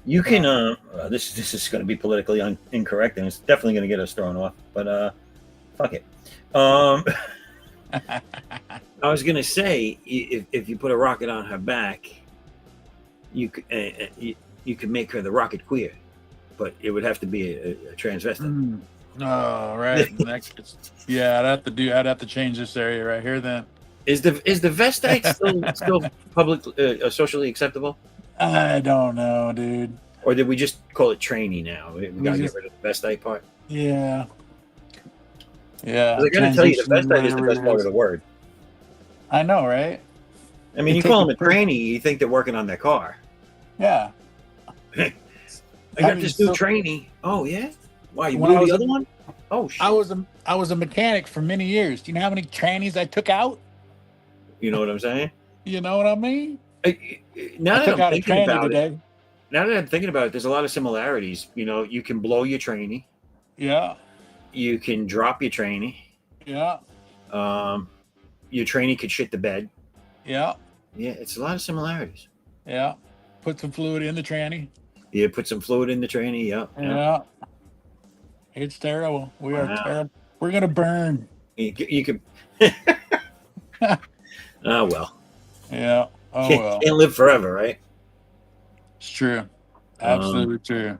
You can. This is going to be politically incorrect, and it's definitely going to get us thrown off. But fuck it. I was going to say, if you put a rocket on her back, you could make her the rocket queer, but it would have to be a transvestite. Oh, right. Yeah, I'd have to change this area right here then. Is the vestite still public socially acceptable? I don't know, dude. Or did we just call it trainee now? We gotta get rid of the vestite part. Yeah. Yeah. I gotta tell you, the vestite is the best part of the word. I know, right? I mean, you call them a trainee, you think they're working on their car. Yeah. I got this new trainee. Oh yeah. Why you When I blew was the other one? Oh shit. I was a mechanic for many years. Do you know how many trannies I took out? You know what I'm saying? You know what I mean? Now that I'm thinking about today. Now that I'm thinking about it, there's a lot of similarities. You know, you can blow your trainee. Yeah. You can drop your trainee. Yeah. Your trainee could shit the bed. Yeah. Yeah, it's a lot of similarities. Yeah. Put some fluid in the tranny. Yeah, put some fluid in the trainee. Yeah. Yeah. It's terrible. We are terrible. We're gonna burn. You could. Oh well. Yeah. Oh well. Can't live forever, right? It's true. Um, Absolutely true.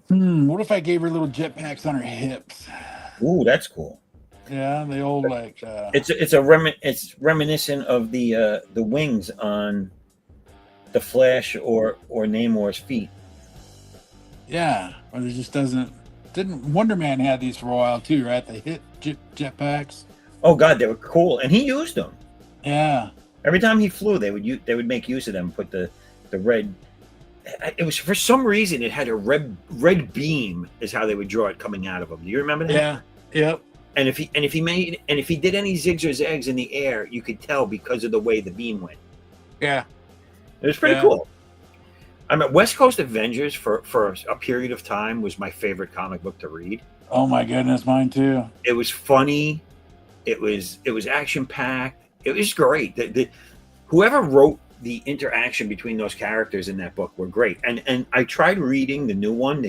What if I gave her little jetpacks on her hips? ooh, that's cool. Yeah, the old like It's reminiscent of the wings on the Flash or Namor's feet. yeah, or there just didn't Wonder Man had these for a while too, right? They hit jetpacks. Oh God, they were cool, and he used them Yeah. every time he flew. They would make use of them. Put the red. It was for some reason it had a red beam is how they would draw it coming out of them. Do you remember that? Yeah. Yep. And if he did any zigs or zags in the air, you could tell because of the way the beam went. Yeah. It was pretty Yeah. cool. I mean, West Coast Avengers for a period of time was my favorite comic book to read. Oh my goodness, mine too. It was funny. It was action packed. It was great. Whoever wrote the interaction between those characters in that book were great. And I tried reading the new one.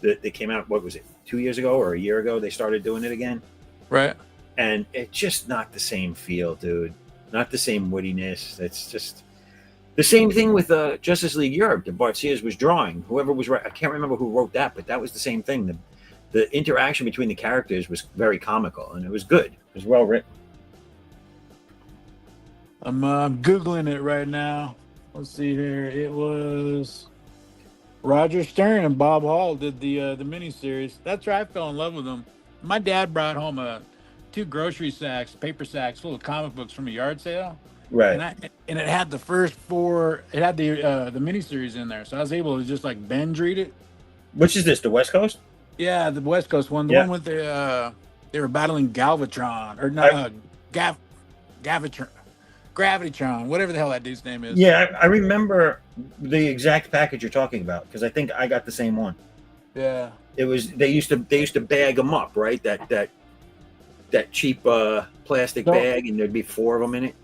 They came out. What was it? 2 years ago or a year ago? They started doing it again. Right. And it's just not the same feel, dude. Not the same wittiness. It's just the same thing with Justice League Europe that Bart Sears was drawing. Whoever was right, I can't remember who wrote that, but that was the same thing. The interaction between the characters was very comical, and it was good. It was well written. I'm Googling it right now. Let's see here. It was Roger Stern and Bob Hall did the miniseries. That's where I fell in love with them. My dad brought home two grocery sacks, paper sacks full of comic books from a yard sale. Right. And it had the first four. It had the miniseries in there, so I was able to just like binge read it. Which is this? The West Coast? Yeah, the West Coast one, the one with the they were battling Galvatron or not Gravitron, whatever the hell that dude's name is. Yeah, I remember the exact package you're talking about because I think I got the same one. Yeah, it was they used to bag them up, right? That cheap plastic bag, and there'd be 4 of them in it.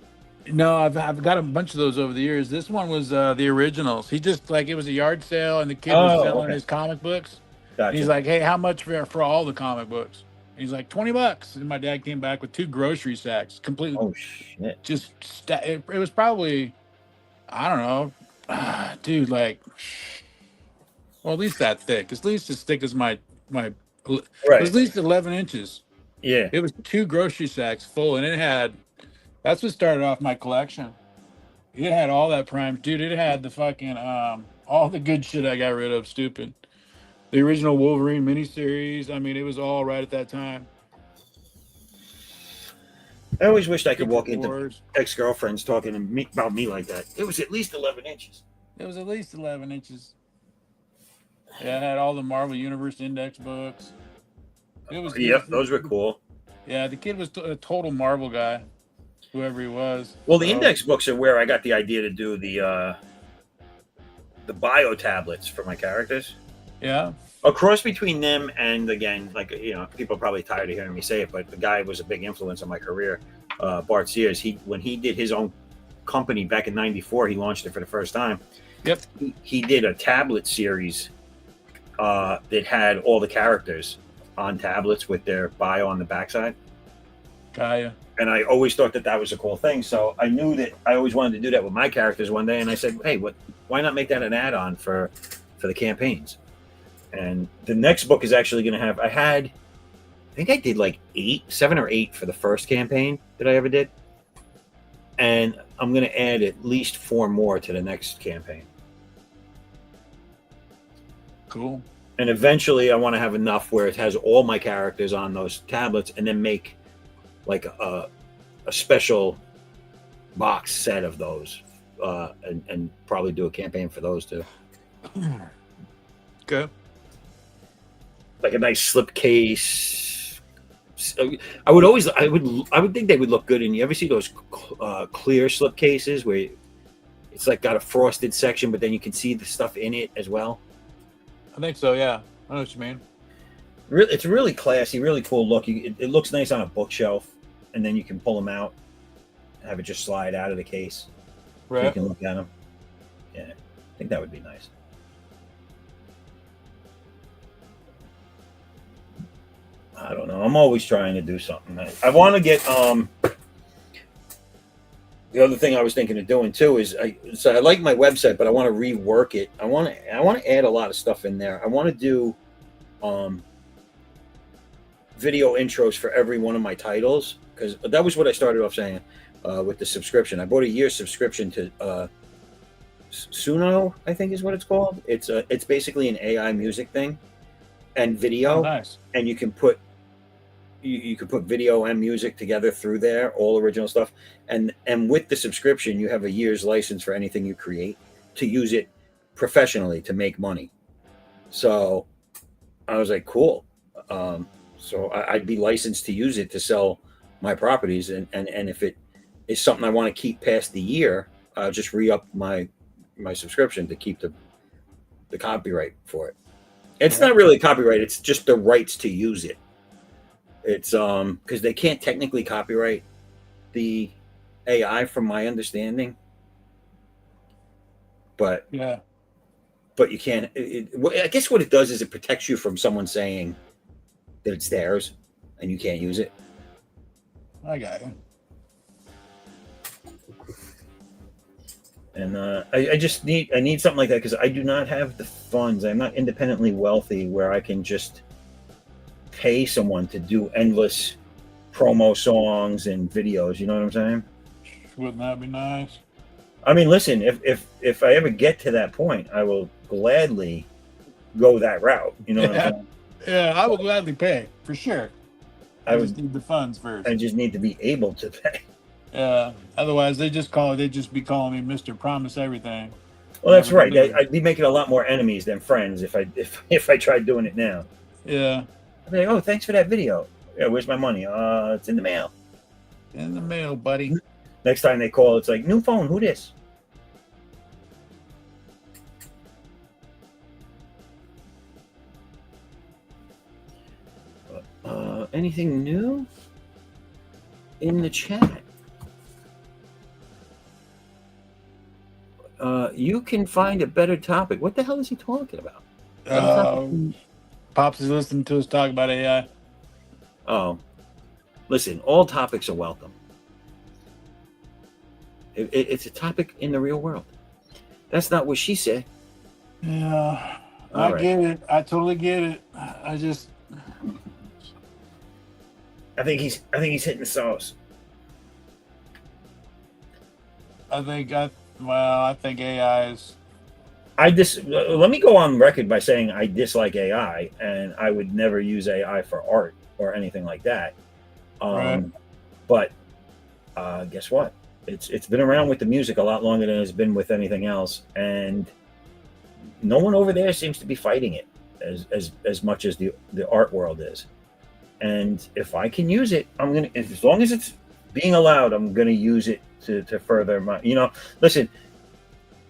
No, I've got a bunch of those over the years. This one was the originals. He just like it was a yard sale, and the kid was selling his comic books. Gotcha. And he's like, "Hey, how much for all the comic books?" And he's like, $20. And my dad came back with 2 grocery sacks, completely. Oh shit! Just it was probably, I don't know, dude. Like, well, at least that thick. At least as thick as my. Right. It was at least 11 inches. Yeah. It was 2 grocery sacks full, and it had. That's what started off my collection. It had all that prime, dude. It had the fucking all the good shit I got rid of. Stupid. The original Wolverine miniseries. I mean, it was all right at that time. I always wished I could walk Secret into Wars. ex-girlfriends talking to me about me like that. It was at least 11 inches. It was at least 11 inches. Yeah, it had all the Marvel Universe Index books. It was. Yep, those were cool. Yeah, the kid was a total Marvel guy, whoever he was. Well, the index books are where I got the idea to do the bio tablets for my characters. Yeah. A cross between them and, again, like, you know, people are probably tired of hearing me say it, but the guy was a big influence on my career. Bart Sears. When he did his own company back in '94, he launched it for the first time. Yep. He did a tablet series that had all the characters on tablets with their bio on the backside. Gaia. And I always thought that was a cool thing. So I knew that I always wanted to do that with my characters one day. And I said, hey, why not make that an add-on for the campaigns? And the next book is actually going to have, I think I did like 7 or 8 for the first campaign that I ever did. And I'm going to add at least 4 more to the next campaign. Cool. And eventually I want to have enough where it has all my characters on those tablets, and then make like a special box set of those, and probably do a campaign for those too. Good. Like a nice slipcase. I would think they would look good. And you ever see those clear slipcases where it's like got a frosted section, but then you can see the stuff in it as well? I think so. Yeah, I know what you mean. It's really classy, really cool look. It looks nice on a bookshelf, and then you can pull them out, have it just slide out of the case. Right. So you can look at them. Yeah, I think that would be nice. I don't know. I'm always trying to do something. I want to get the other thing I was thinking of doing too is I like my website, but I want to rework it. I want to add a lot of stuff in there. I want to do video intros for every one of my titles, because that was what I started off saying with the subscription. I bought a year's subscription to C.O.U, I think is what it's called. It's basically an AI music thing and video. Oh, nice. And you can put you can put video and music together through there, all original stuff. And with the subscription, you have a year's license for anything you create to use it professionally to make money. So I was like, cool. So I'd be licensed to use it to sell my properties. And if it is something I want to keep past the year, I'll just re-up my subscription to keep the copyright for it. It's not really copyright. It's just the rights to use it. It's because they can't technically copyright the AI from my understanding. But yeah, but you can't. I guess what it does is it protects you from someone saying that it's theirs and you can't use it. I got you. And I need something like that because I do not have the funds. I'm not independently wealthy where I can just pay someone to do endless promo songs and videos. You know what I'm saying? Wouldn't that be nice? I mean, listen, if I ever get to that point, I will gladly go that route. You know what I'm saying? Yeah, I will gladly pay for sure. I just need the funds first. I just need to be able to pay. Yeah. Otherwise, they just be calling me Mr. Promise Everything. Well, that's right. I'd be making a lot more enemies than friends if I tried doing it now. Yeah. I'd be like, oh, thanks for that video. Yeah, where's my money? It's in the mail. In the mail, buddy. Next time they call, it's like, new phone. Who this? Anything new in the chat? You can find a better topic. What the hell is he talking about? Pops is listening to us talk about AI. Oh, listen, all topics are welcome. It's a topic in the real world. That's not what she said. Yeah, I get it. I totally get it. I think he's hitting the sauce. I think AI is. Let me go on record by saying I dislike AI, and I would never use AI for art or anything like that. Right. But guess what? It's been around with the music a lot longer than it's been with anything else, and no one over there seems to be fighting it as much as the art world is. And if I can use it, as long as it's being allowed, I'm gonna use it to further my. Listen.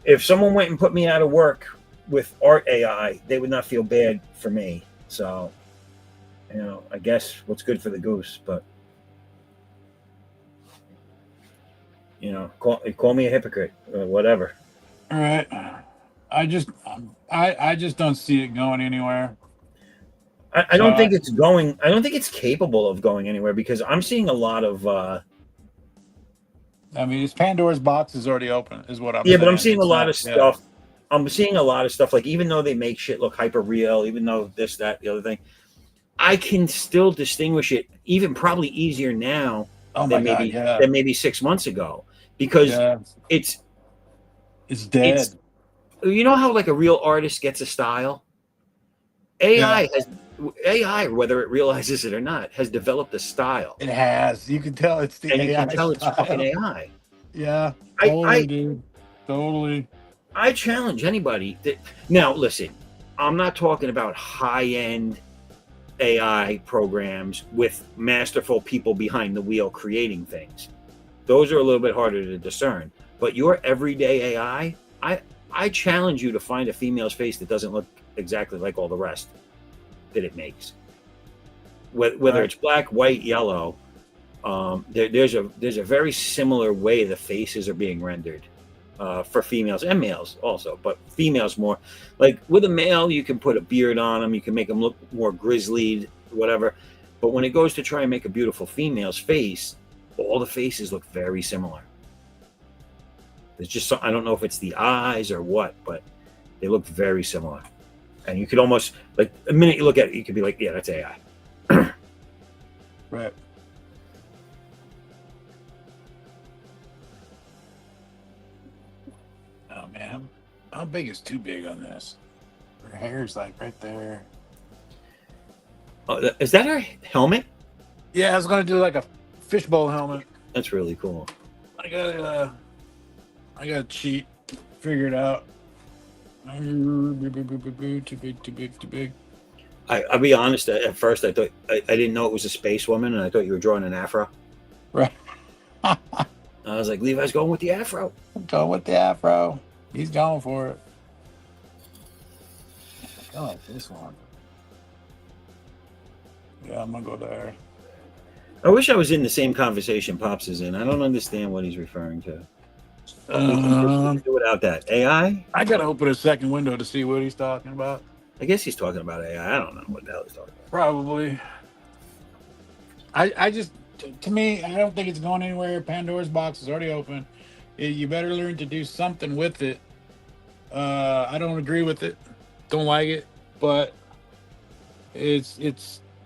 If someone went and put me out of work with art AI, they would not feel bad for me. So, I guess what's good for the goose, but call me a hypocrite or whatever. All right. I just don't see it going anywhere. I don't think it's going. I don't think it's capable of going anywhere because I'm seeing a lot of. I mean, it's Pandora's box is already open, is what I'm saying. Yeah, but I'm seeing a lot of stuff. I'm seeing a lot of stuff, like even though they make shit look hyper real, even though this, that, the other thing, I can still distinguish it even probably easier now than maybe 6 months ago because it's dead. You know how like a real artist gets a style? AI, whether it realizes it or not, has developed a style. It has. You can tell it's the AI. You can tell it's fucking AI. Yeah. Totally, dude. Totally. I challenge anybody now listen, I'm not talking about high-end AI programs with masterful people behind the wheel creating things. Those are a little bit harder to discern. But your everyday AI, I challenge you to find a female's face that doesn't look exactly like all the rest that it makes. Whether it's black, white, yellow, there's a very similar way the faces are being rendered for females and males also, but females more. Like with a male, you can put a beard on them, you can make them look more grizzly, whatever. But when it goes to try and make a beautiful female's face, all the faces look very similar. There's just I don't know if it's the eyes or what, but they look very similar. And you could almost, like, the minute you look at it, you could be like, yeah, that's AI. Right. Oh man, how big is too big on this? Her hair's like right there. Oh, is that her helmet? Yeah, I was gonna do like a fishbowl helmet. That's really cool. I got a cheat figured out. Too big. I'll be honest. At first, I thought I didn't know it was a space woman, and I thought you were drawing an afro. Right. I was like, Levi's going with the afro. Going with the afro. He's going for it. I like this one. Yeah, I'm gonna go there. I wish I was in the same conversation Pops is in. I don't understand what he's referring to. Do without that AI. I gotta open a second window to see what he's talking about. I guess he's talking about AI. I don't know what the hell he's talking about. Probably. I just, to me, I don't think it's going anywhere. Pandora's box is already open. You better learn to do something with it. I don't agree with it. Don't like it, but it's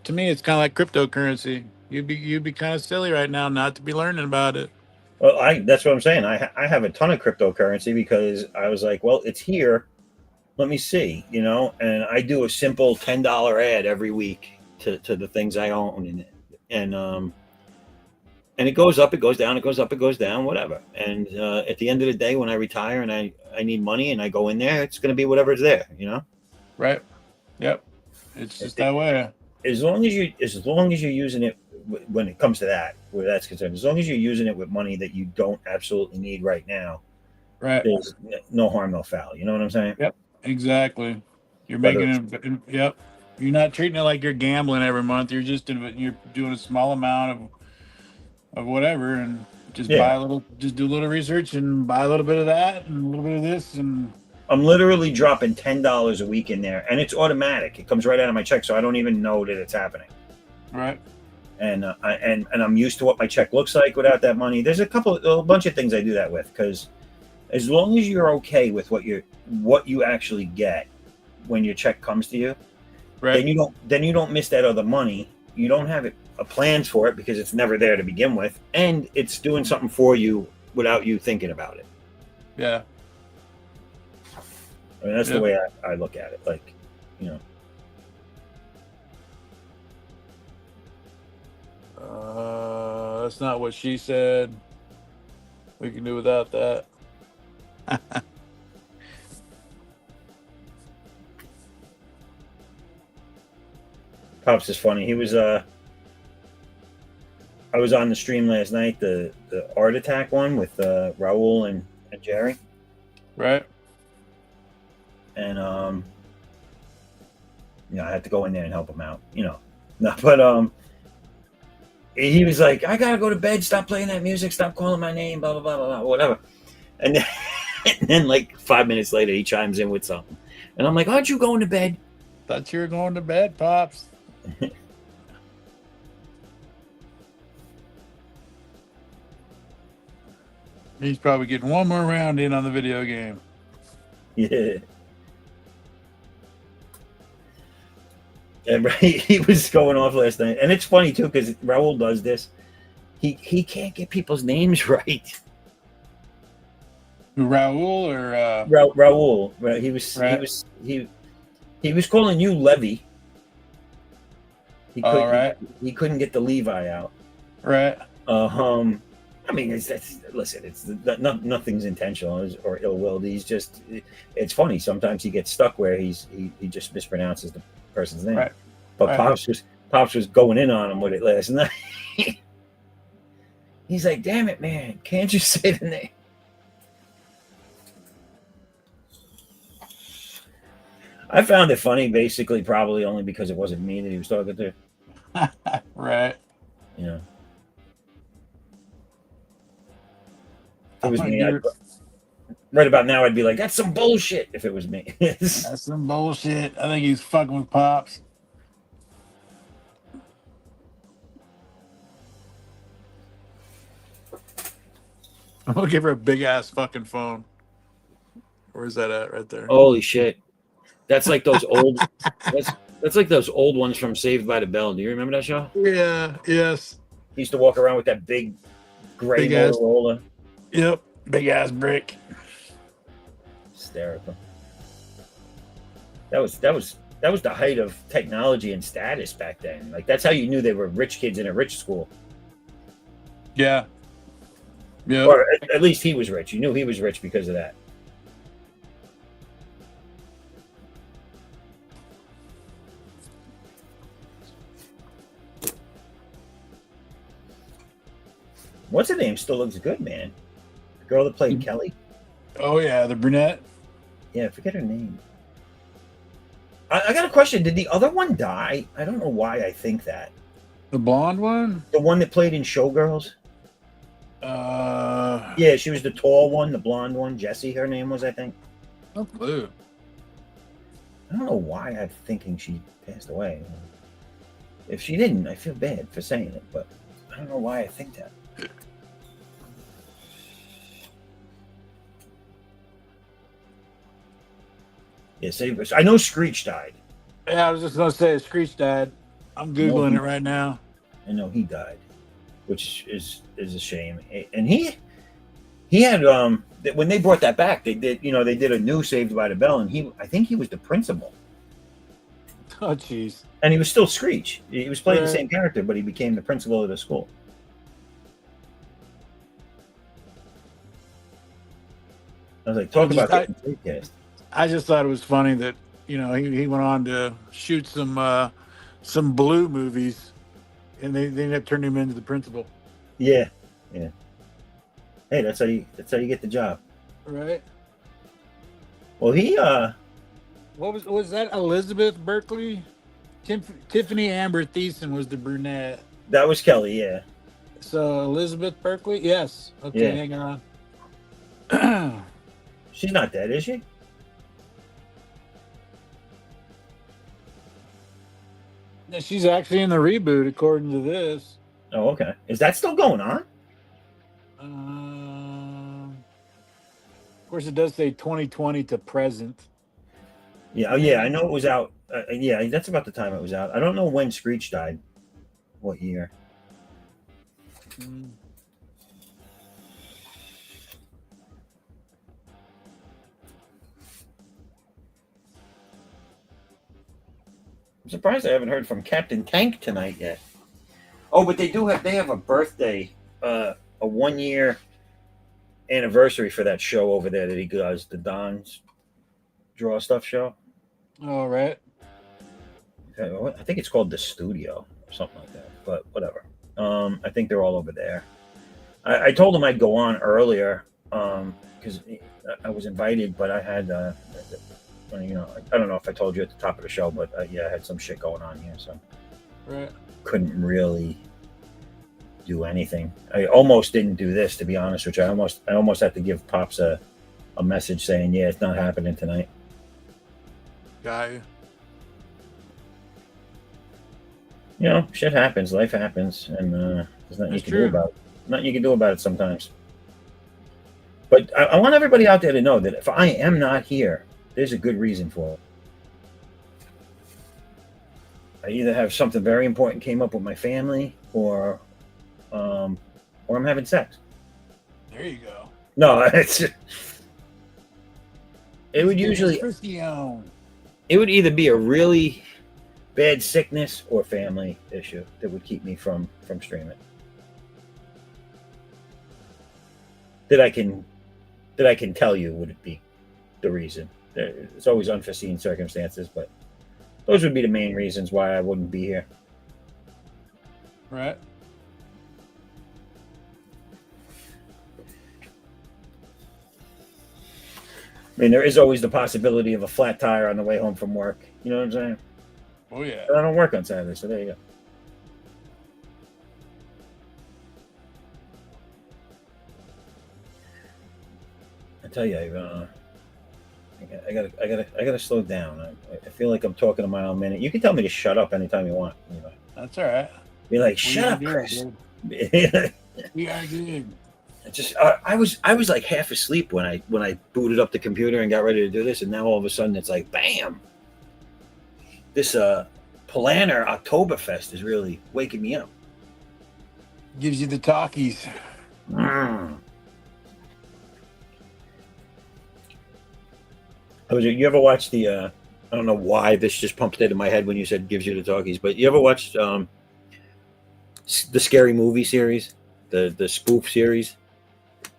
to me, it's kind of like cryptocurrency. You'd be kind of silly right now not to be learning about it. Well, that's what I'm saying. I have a ton of cryptocurrency because I was like, well, it's here. Let me see, and I do a simple $10 ad every week to the things I own in it. And it goes up, it goes down, it goes up, it goes down, whatever. And at the end of the day, when I retire and I need money and I go in there, it's going to be whatever's there, Right. Yep. It's just that way. As long as you're using it when it comes to that, where that's concerned, as long as you're using it with money that you don't absolutely need right now, right? There's no harm, no foul. You know what I'm saying? Yep. Exactly. You're making it. Yep. You're not treating it like you're gambling every month. You're doing a small amount of whatever, and just do a little research and buy a little bit of that and a little bit of this. And I'm literally dropping $10 a week in there, and it's automatic. It comes right out of my check, so I don't even know that it's happening. Right. And I'm used to what my check looks like without that money. There's a bunch of things I do that with, because as long as you're okay with what you actually get when your check comes to you, right? Then you don't miss that other money. You don't have plans for it because it's never there to begin with, and it's doing something for you without you thinking about it. Yeah. I mean, that's the way I look at it. Like, that's not what she said. We can do without that. Pops is funny. He was I was on the stream last night, the Art Attack one with Raul and Jerry. Right. And I had to go in there and help him out. No, but he was like, I gotta go to bed, stop playing that music, stop calling my name, blah blah blah blah, blah, whatever. And then like 5 minutes later he chimes in with something. And I'm like, aren't you going to bed? Thought you were going to bed, Pops. He's probably getting one more round in on the video game. Yeah. And he was going off last night. And it's funny too, because Raul does this. He can't get people's names right. Raul or Raul. He was calling you Levy. He couldn't get the Levi out. Right. I mean, it's nothing's intentional or ill-willed. He's just, it's funny. Sometimes he gets stuck where he just mispronounces the person's name. Right. But right. Pops was going in on him with it last night. He's like, damn it, man. Can't you say the name? I found it funny, basically, probably only because it wasn't me that he was talking to. Right. Yeah. If it was me, right about now, I'd be like, that's some bullshit if it was me. That's some bullshit. I think he's fucking with Pops. I'm gonna give her a big ass fucking phone. Where's that at? Right there. Holy shit. That's like those old that's like those old ones from Saved by the Bell. Do you remember that show? Yeah. Yes. He used to walk around with that big gray Big ass. Motorola. Yep. Big ass brick. Hysterical. That was the height of technology and status back then. Like that's how you knew they were rich kids in a rich school. Yeah. Yeah. Or at least he was rich. You knew he was rich because of that. What's her name? Still looks good, man. The girl that played Kelly. Oh yeah, the brunette. Yeah, I forget her name. I got a question. Did the other one die? I don't know why I think that. The blonde one? The one that played in Showgirls? Yeah, she was the tall one, the blonde one. Jessie, her name was, I think. No clue. I don't know why I'm thinking she passed away. If she didn't, I feel bad for saying it, but I don't know why I think that. Yeah, I know Screech died. Yeah, I was just gonna say Screech died. I'm googling it right now. I know he died, which is a shame. And he had when they brought that back, they did a new Saved by the Bell, and I think he was the principal. Oh jeez. And he was still Screech. He was playing Right. the same character, but he became the principal of the school. I was like, talk about getting typecast. I just thought it was funny that he went on to shoot some blue movies, and they ended up turning him into the principal. Yeah. Hey, that's how you get the job. Right. Well, he What was that? Elizabeth Berkley, Tiffany Amber Thiessen was the brunette. that was Kelly. Yeah. So Elizabeth Berkley, yes. Okay, Yeah. hang on. She's not dead, is she? She's actually in the reboot, according to this. Oh, okay. Is that still going on? Of course, it does say 2020 to present. Yeah. Oh, yeah. I know it was out. Yeah, that's about the time it was out. I don't know when Screech died. What year? Mm. I'm surprised I haven't heard from Captain Tank tonight yet. Oh, but they have a birthday, a 1 year anniversary for that show over there that he does, the Don's Draw Stuff show. All right. I think it's called The Studio or something like that, but whatever. I think they're all over there. I told him I'd go on earlier because I was invited, but I had I don't know if I told you at the top of the show, but I had some shit going on here, so Right. couldn't really do anything. I almost didn't do this, to be honest with you. I almost had to give Pops a message saying, yeah, it's not happening tonight. Got you. Shit happens, life happens, and there's nothing you That's can true. do about it. Nothing you can do about it sometimes. But I want everybody out there to know that if I am not here, there's a good reason for it. I either have something very important came up with my family, or I'm having sex. There you go. No, it would usually it would either be a really bad sickness or family issue that would keep me from streaming. That I can tell you would be the reason. It's always unforeseen circumstances, but those would be the main reasons why I wouldn't be here. Right. I mean, there is always the possibility of a flat tire on the way home from work. You know what I'm saying? Oh yeah. But I don't work on Saturday, so there you go. I tell you, I gotta slow down. I feel like I'm talking a mile a minute. You can tell me to shut up anytime you want. That's all right. Be like, shut up, Chris. We are good. I was like half asleep when I booted up the computer and got ready to do this, and now all of a sudden it's like bam. This Polaner Oktoberfest is really waking me up. Gives you the talkies. Mm. You ever watch the? I don't know why this just pumped into my head when you said gives you the talkies, but you ever watched the Scary Movie series, the spoof series?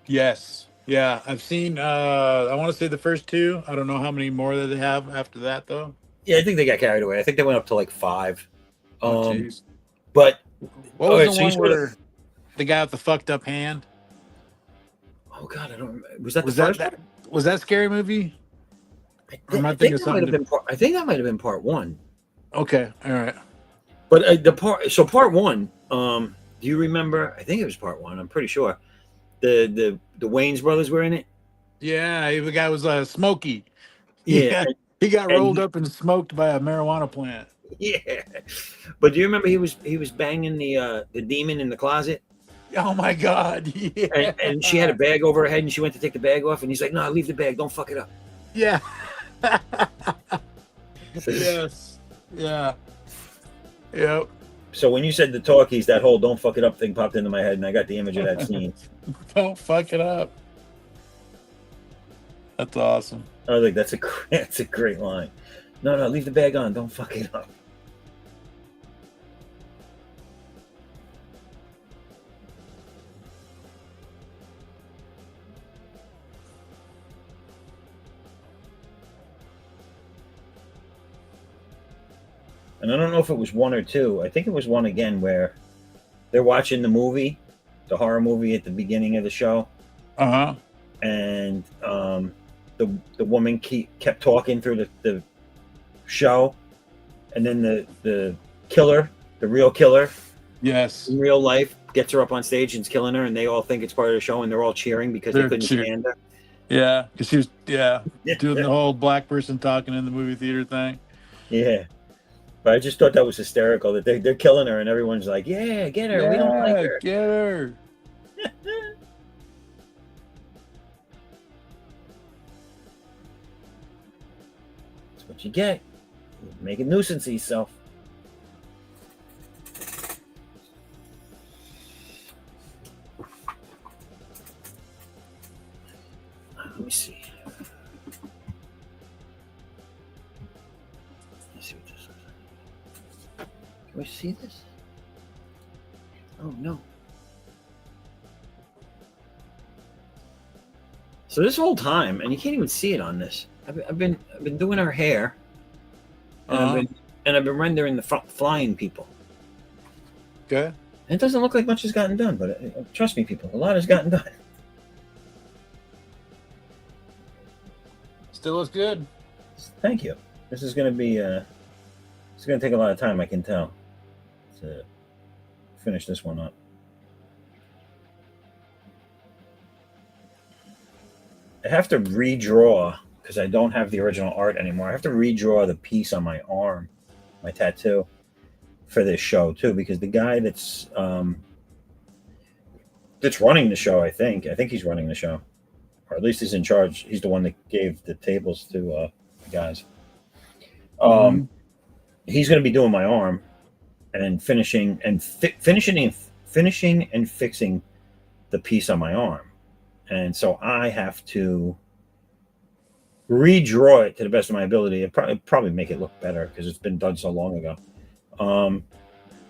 Yes. Yeah, I've seen. I want to say the first two. I don't know how many more that they have after that, though. Yeah, I think they got carried away. I think they went up to like 5. Oh, jeez. But What all was right, the so you one saw the. where the guy with the fucked up hand? Oh God, I don't remember. Was that Was the that first that? one? Was that Scary Movie? Or am I I thinking think of that might something have been different? part. I think that might have been part 1. Okay. All right. But the part. So part 1. Do you remember? I think it was part 1. I'm pretty sure. The Wayne's brothers were in it. Yeah, the guy was Smokey. Yeah, Yeah, he got and rolled up and smoked by a marijuana plant. yeah. But do you remember he was banging the demon in the closet, Oh my God. and she had a Yeah. bag over her head, and she went to take the bag off, and he's like, "No, leave the bag, don't fuck it up." Yeah. Yes. Yeah. Yep. So when you said the talkies, that whole "don't fuck it up" thing popped into my head, and I got the image of that scene. Don't fuck it up. That's awesome. I was like, that's a great line. No, no, leave the bag on, don't fuck it up. And I don't know if it was 1 or 2. I think it was 1 again where they're watching the movie, the horror movie at the beginning of the show, Uh-huh. and the woman kept talking through the show, and then the killer, the real killer Yes. in real life, gets her up on stage and's killing her, and they all think it's part of the show, and they're all cheering because they They're couldn't cheer- stand her. Yeah, because she was doing the whole black person talking in the movie theater thing. Yeah. But I just thought that was hysterical that they're killing her and everyone's like, "Yeah, get her. We don't like Yeah, her." get her. That's what you get. You make a nuisance of yourself. Let me see. Let's see what this is. Can we see this? Oh no. So this whole time, and you can't even see it on this. I've been doing her hair, and I've been rendering the flying people. Okay. It doesn't look like much has gotten done, but trust me, people, a lot has gotten done. Still looks good. Thank you. This is going to be. It's going to take a lot of time, I can tell, to finish this one up. I have to redraw because I don't have the original art anymore. I have to redraw the piece on my arm, my tattoo, for this show too. Because the guy that's running the show, I think he's running the show, or at least he's in charge. He's the one that gave the tables to the guys. He's going to be doing my arm and finishing and finishing and fixing the piece on my arm. And so I have to redraw it to the best of my ability and probably make it look better because it's been done so long ago.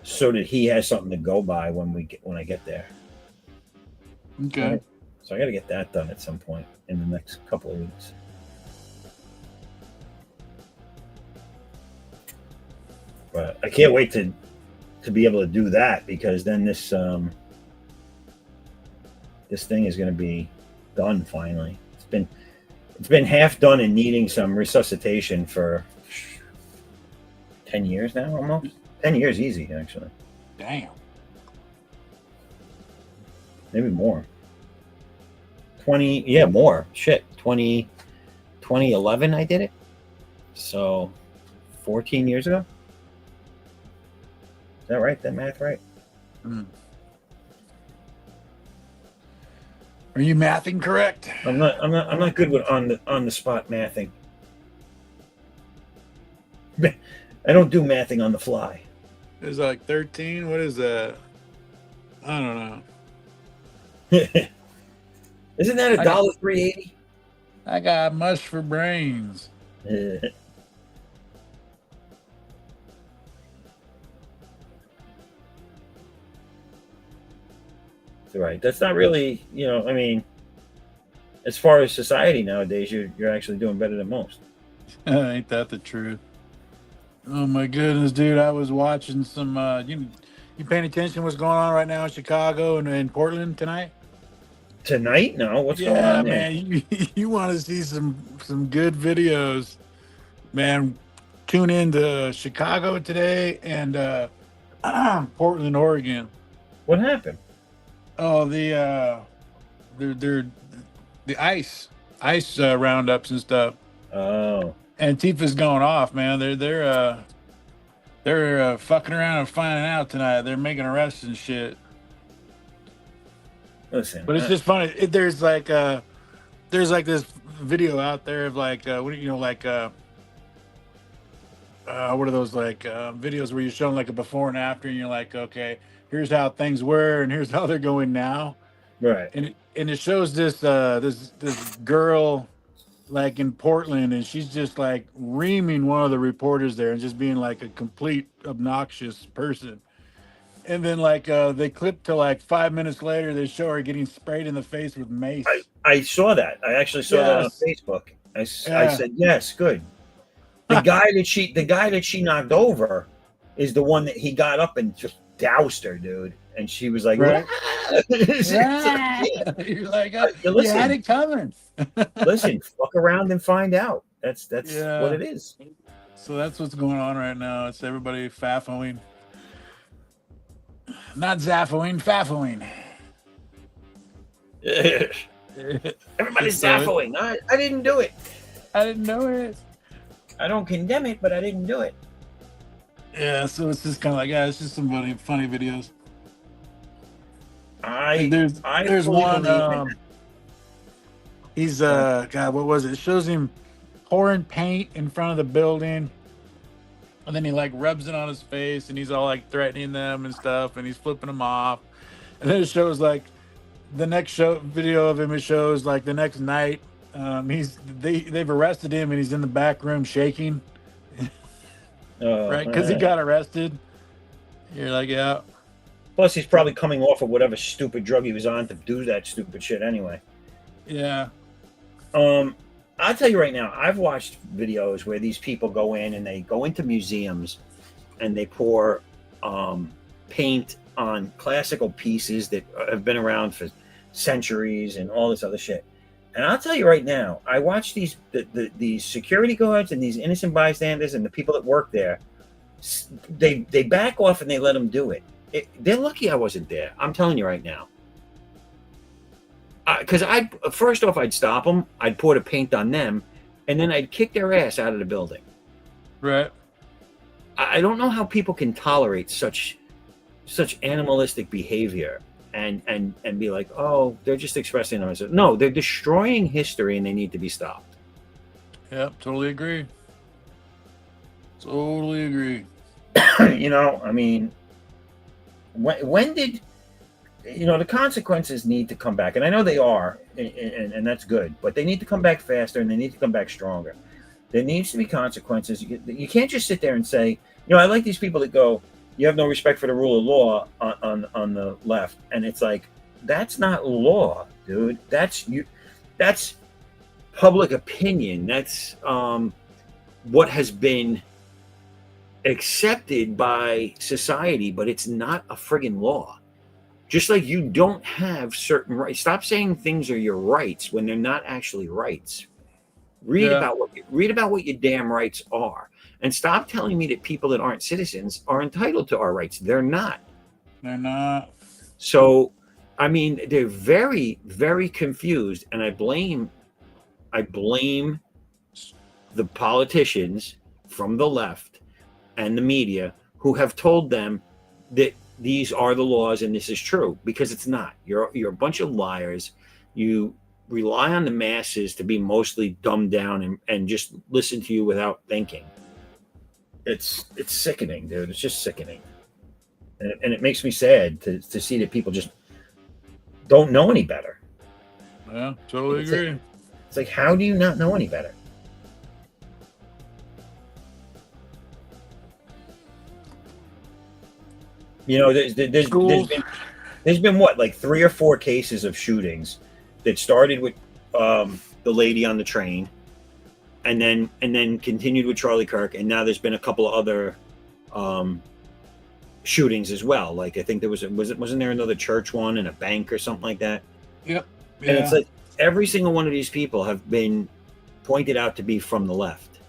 So that he has something to go by when I get there. Okay. Right? So I got to get that done at some point in the next couple of weeks. But I can't wait to be able to do that because then this thing is going to be done finally. It's been half done and needing some resuscitation for 10 years now, almost 10 years easy actually. Damn. Maybe more. 20, yeah, more. Shit. 2011 I did it. So 14 years ago. Is that right? That math right? Are you mathing correct? I'm not good with on the spot mathing. I don't do mathing on the fly. It's like 13. What is that? I don't know. Isn't that $1.380? I got mush for brains. That's right. That's not really, I mean, as far as society nowadays, you're actually doing better than most. Ain't that the truth? Oh my goodness, dude! I was watching some. You paying attention to what's going on right now in Chicago and in Portland tonight? Tonight? No, what's going Yeah, on there? man. You want to see some good videos, man? Tune in to Chicago today and Portland, Oregon. What happened? Oh, they're the ice roundups and stuff. Oh, Antifa's going off, man. They're fucking around and finding out tonight. They're making arrests and shit. listen. But it's just funny. There's like this video out there of like what are those like videos where you're showing like a before and after, and you're like, okay, here's how things were and here's how they're going now. Right. And it shows this girl like in Portland, and she's just like reaming one of the reporters there and just being like a complete obnoxious person. And then like they clip to like 5 minutes later, they show her getting sprayed in the face with mace. I saw that. I actually saw that on Facebook. I said, yes, good. The guy that she knocked over is the one that he got up and just doused her, dude. And she was like, right. Yeah. You're like, you had it coming. Listen, fuck around and find out. That's what it is. So that's what's going on right now. It's everybody faffoing. Not zaffoing, faffoing. Everybody's zaffoing. I didn't do it. I didn't know it. I don't condemn it, but I didn't do it. Yeah, so it's just kind of like, it's just some funny videos. There's one. He's God, what was it? It shows him pouring paint in front of the building, and then he like rubs it on his face, and he's all like threatening them and stuff, and he's flipping them off. And then it shows like the next video of him. It shows like the next night. They've arrested him, and he's in the back room shaking. Right, because he got arrested. You're like, yeah. Plus, he's probably coming off of whatever stupid drug he was on to do that stupid shit anyway. Yeah. I'll tell you right now, I've watched videos where these people go in and they go into museums and they pour paint on classical pieces that have been around for centuries and all this other shit. And I'll tell you right now, I watch these security guards and these innocent bystanders and the people that work there. They back off and they let them do it. They're lucky I wasn't there. I'm telling you right now. Because first off, I'd stop them, I'd pour the paint on them, and then I'd kick their ass out of the building. Right. I don't know how people can tolerate such animalistic behavior and be like, oh, they're just expressing themselves. No, they're destroying history and they need to be stopped. Yep, totally agree. Totally agree. I mean, when did the consequences need to come back? And I know they are, and that's good, but they need to come back faster and they need to come back stronger. There needs to be consequences. You can't just sit there and say, I like these people that go, you have no respect for the rule of law on the left. And it's like, that's not law, dude. That's public opinion. That's what has been accepted by society, but it's not a friggin' law. Just like you don't have certain rights. Stop saying things are your rights when they're not actually rights. Read about what your damn rights are. And stop telling me that people that aren't citizens are entitled to our rights. They're not. They're not. So, I mean, they're very, very confused. And I blame the politicians from the left and the media who have told them that these are the laws and this is true, because it's not. You're a bunch of liars. You rely on the masses to be mostly dumbed down and just listen to you without thinking. It's sickening, dude. It's just sickening, and it makes me sad to see that people just don't know any better. Yeah, totally It's agree. like, it's like, how do you not know any better? You know, Schools. there's been what, like 3 or 4 cases of shootings that started with the lady on the train, and then continued with Charlie Kirk, and now there's been a couple of other um, shootings as well. Like I think there wasn't there another church one and a bank or something like that. Yep. And it's Yeah. like every single one of these people have been pointed out to be from the left.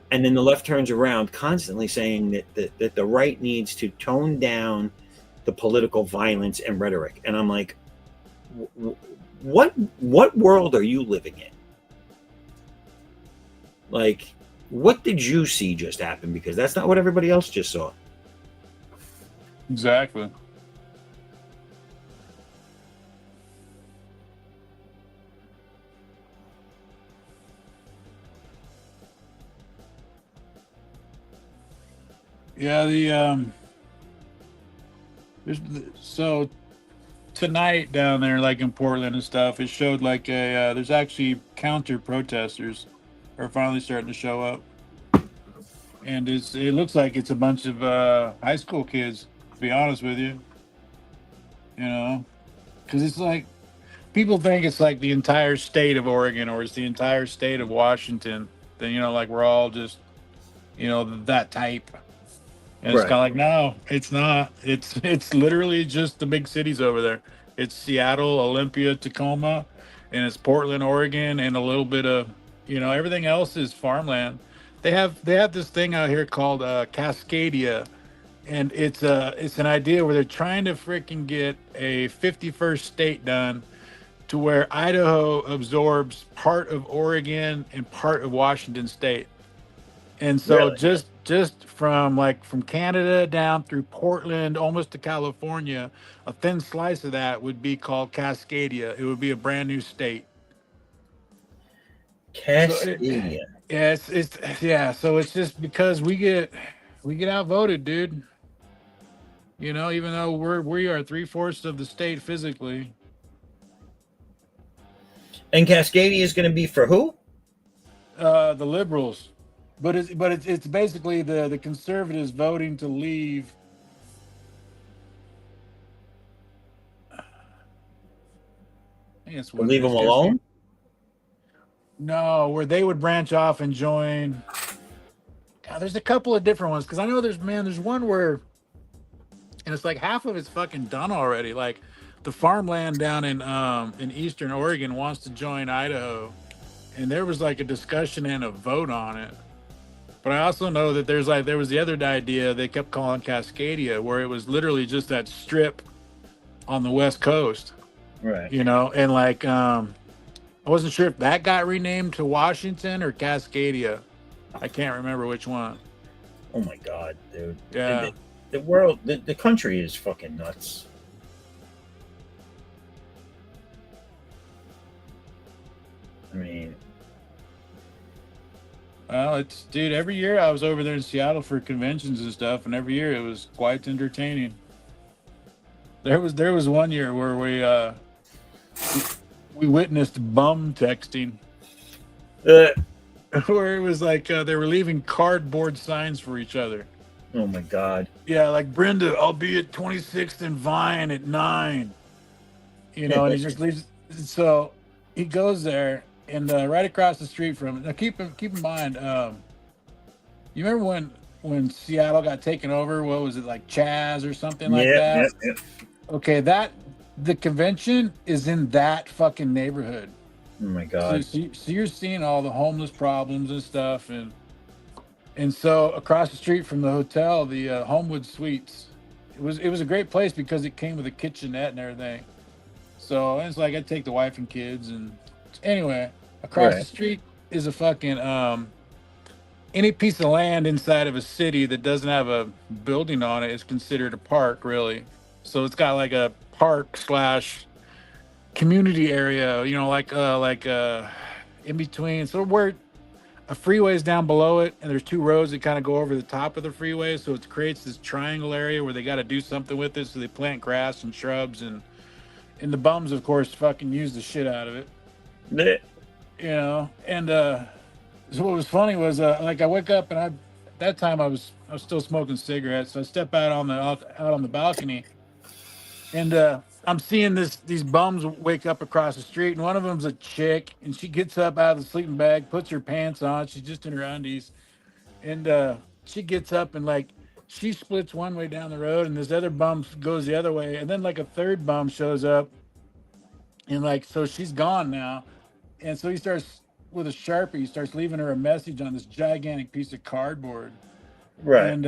And then the left turns around constantly saying that the right needs to tone down the political violence and rhetoric. And I'm like, what world are you living in? Like, what did you see just happen? Because that's not what everybody else just saw. Exactly. Yeah, so tonight down there, like in Portland and stuff, it showed like there's actually counter protesters are finally starting to show up, and it looks like it's a bunch of high school kids. To be honest with you, because it's like people think it's like the entire state of Oregon or it's the entire state of Washington. Then like we're all just that type. And it's Right. kind of like, no, it's not. It's literally just the big cities over there. It's Seattle, Olympia, Tacoma, and it's Portland, Oregon, and a little bit of, everything else is farmland. They have this thing out here called Cascadia, and it's an idea where they're trying to freaking get a 51st state done to where Idaho absorbs part of Oregon and part of Washington state. And so Really? just from Canada down through Portland, almost to California, a thin slice of that would be called Cascadia. It would be a brand new state. So Cascadia. yeah, it's yeah. So it's just because we get outvoted, dude. Even though we are 3/4 of the state physically. And Cascadia is going to be for who? The liberals, but it's basically the conservatives voting to leave. I think that's To what it leave them is. alone? No, where they would branch off and join. God, there's a couple of different ones because I know there's one where, and it's like half of it's fucking done already. Like the farmland down in eastern Oregon wants to join Idaho, and there was like a discussion and a vote on it. But I also know that there was the other idea they kept calling Cascadia, where it was literally just that strip on the west coast, Right. and like I wasn't sure if that got renamed to Washington or Cascadia. I can't remember which one. Oh my God, dude. Yeah. The world, the country is fucking nuts. I mean, Well, dude, every year I was over there in Seattle for conventions and stuff, and every year it was quite entertaining. There was one year where we witnessed bum texting, uh, where it was like they were leaving cardboard signs for each other. oh my God. Yeah, like Brenda, I'll be at 26th and Vine at 9. And he just leaves. So he goes there, and right across the street from it. Now keep in mind, you remember when Seattle got taken over? What was it, like Chaz or something like Yeah, that? yeah. Okay, the convention is in that fucking neighborhood. Oh my So, God. so you're seeing all the homeless problems and stuff, and so across the street from the hotel, the Homewood Suites, it was a great place because it came with a kitchenette and everything. So it's like I'd take the wife and kids, and anyway, across the Right. street is a fucking any piece of land inside of a city that doesn't have a building on it is considered a park, really. So it's got like a park slash community area, in between. So where a freeway is down below it, and there's two roads that kind of go over the top of the freeway, so it creates this triangle area where they got to do something with it. So they plant grass and shrubs, and the bums, of course, fucking use the shit out of it. Blech. And so what was funny was I wake up and at that time I was still smoking cigarettes, so I step out on the balcony, and I'm seeing these bums wake up across the street, and one of them's a chick, and she gets up out of the sleeping bag, puts her pants on, she's just in her undies, and she gets up and she splits one way down the road, and this other bum goes the other way, and then a third bum shows up, and so she's gone now, and so he starts with a Sharpie, he starts leaving her a message on this gigantic piece of cardboard. Right. And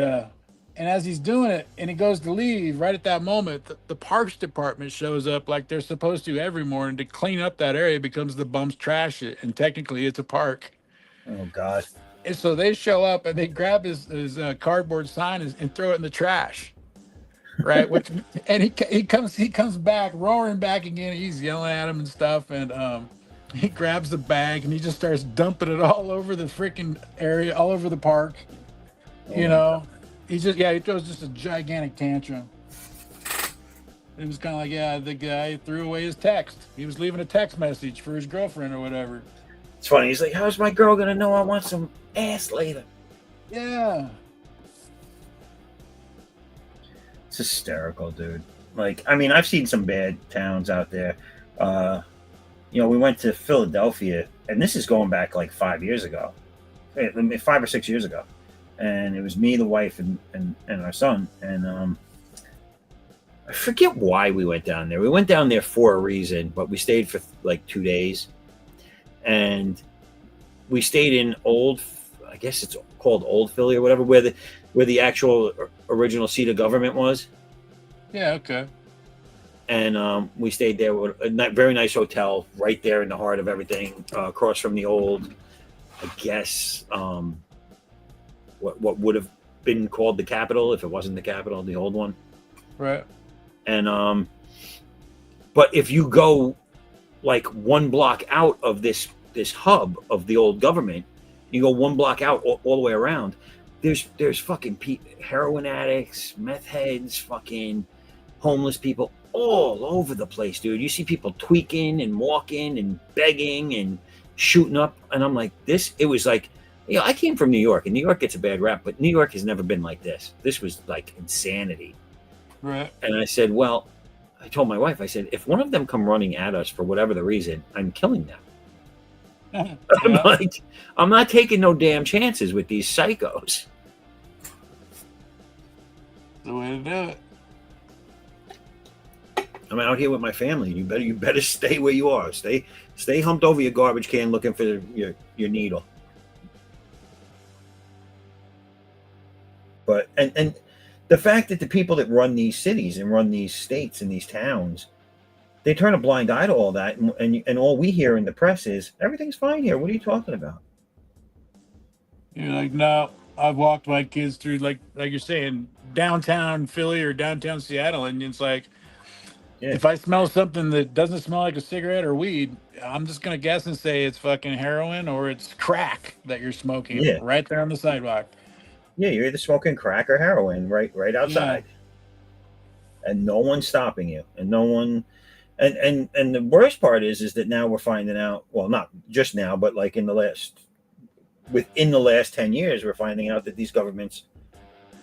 as he's doing it, and he goes to leave, right at that moment, the parks department shows up like they're supposed to every morning to clean up that area because the bums trash it, and technically it's a park. Oh God. And so they show up and they grab his cardboard sign and throw it in the trash, right? And he comes back roaring back again. He's yelling at him and stuff, and he grabs the bag and he just starts dumping it all over the freaking area, all over the park. He throws just a gigantic tantrum. It was kind of like, the guy threw away his text. He was leaving a text message for his girlfriend or whatever. It's funny. He's like, how's my girl gonna know I want some ass later? Yeah. It's hysterical, dude. I've seen some bad towns out there. We went to Philadelphia, and this is going back 5 years ago, 5 or 6 years ago. And it was me, the wife, and our son. And I forget why we went down there. We went down there for a reason, but we stayed for 2 days. And we stayed in I guess it's called Old Philly or whatever, where the actual original seat of government was. Yeah, okay. And we stayed there with a very nice hotel right there in the heart of everything, across from the old, I guess, what would have been called the Capitol if it wasn't the Capitol, the old one. Right. And but if you go one block out of this hub of the old government, you go one block out all the way around, there's fucking heroin addicts, meth heads, fucking homeless people all over the place, dude. You see people tweaking and walking and begging and shooting up, and I'm like, it was I came from New York, and New York gets a bad rap, but New York has never been like this. This was insanity. Right. And I said, I told my wife, I said, if one of them come running at us for whatever the reason, I'm killing them. Yeah. I'm not taking no damn chances with these psychos. The way to do it. I'm out here with my family. You better stay where you are. Stay humped over your garbage can looking for your needle. But and the fact that the people that run these cities and run these states and these towns, they turn a blind eye to all that, and all we hear in the press is everything's fine here. What are you talking about? You're like, no, I've walked my kids through like you're saying downtown Philly or downtown Seattle, and it's like, if I smell something that doesn't smell like a cigarette or weed, I'm just gonna guess and say it's fucking heroin or it's crack that you're smoking right there on the sidewalk. Yeah, you're either smoking crack or heroin right outside. Yeah. And no one's stopping you. And no one and the worst part is that now we're finding out, well, not just now, but within the last 10 years, we're finding out that these governments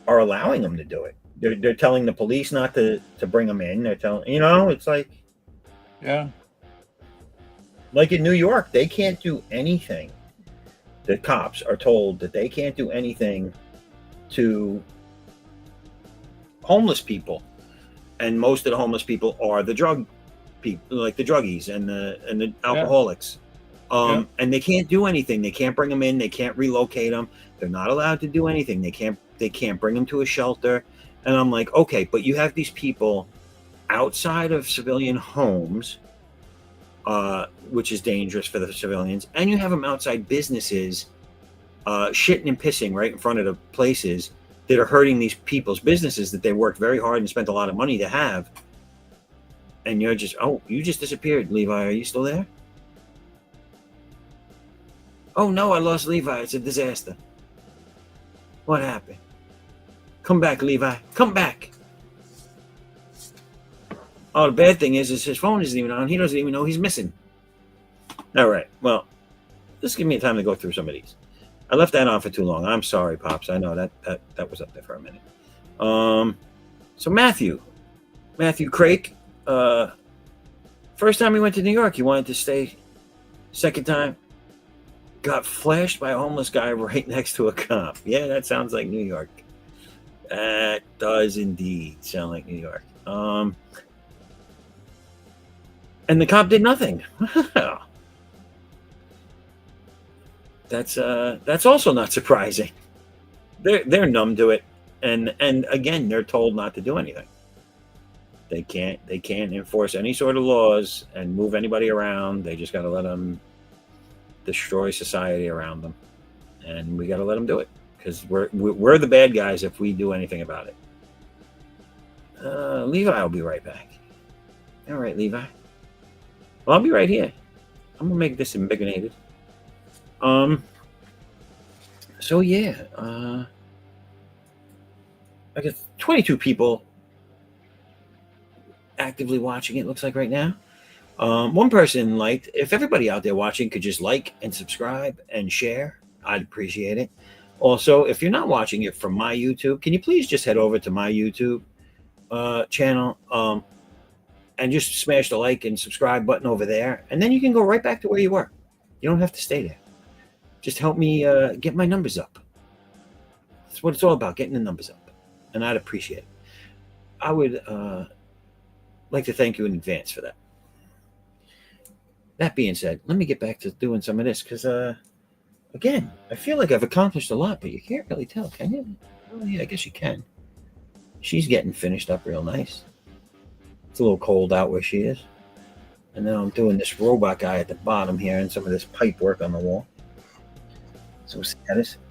are allowing them to do it. They're telling the police not to bring them in. They're telling, it's like, yeah. Like in New York, they can't do anything. The cops are told that they can't do anything to homeless people, and most of the homeless people are the drug people, like the druggies and the alcoholics. And they can't do anything. They can't bring them in. They can't relocate them. They're not allowed to do anything. They can't bring them to a shelter. And I'm like, okay, but you have these people outside of civilian homes, which is dangerous for the civilians, and you have them outside businesses, shitting and pissing right in front of the places that are hurting these people's businesses that they worked very hard and spent a lot of money to have. and you're just, oh, you just disappeared, Levi. Are you still there? Oh no, I lost Levi. It's a disaster. What happened? Come back, Levi. Come back. Oh, the bad thing is his phone isn't even on. He doesn't even know he's missing. All right. Well, just give me time to go through some of these. I left that on for too long. I'm sorry, Pops. I know that was up there for a minute. So Matthew Craik, first time he went to New York, he wanted to stay. Second time, got flashed by a homeless guy right next to a cop. Yeah, that sounds like New York. That does indeed sound like New York. And the cop did nothing. That's also not surprising. They're numb to it, and again, they're told not to do anything. They can't enforce any sort of laws and move anybody around. They just got to let them destroy society around them, and we got to let them do it because we're the bad guys if we do anything about it. Levi will be right back. All right, Levi. Well, I'll be right here. I'm gonna make this imbignated. So yeah, I got 22 people actively watching it. Looks like right now. One person liked. If everybody out there watching could just like and subscribe and share, I'd appreciate it. Also, if you're not watching it from my YouTube, can you please just head over to my YouTube channel and just smash the like and subscribe button over there, and then you can go right back to where you were. You don't have to stay there. Just help me get my numbers up. That's what it's all about, getting the numbers up, and I'd appreciate it. I would like to thank you in advance for that. That being said, let me get back to doing some of this because, again, I feel like I've accomplished a lot, but you can't really tell, can you? Oh, yeah, I guess you can. She's getting finished up real nice. It's a little cold out where she is. And then I'm doing this robot guy at the bottom here and some of this pipe work on the wall. So we'll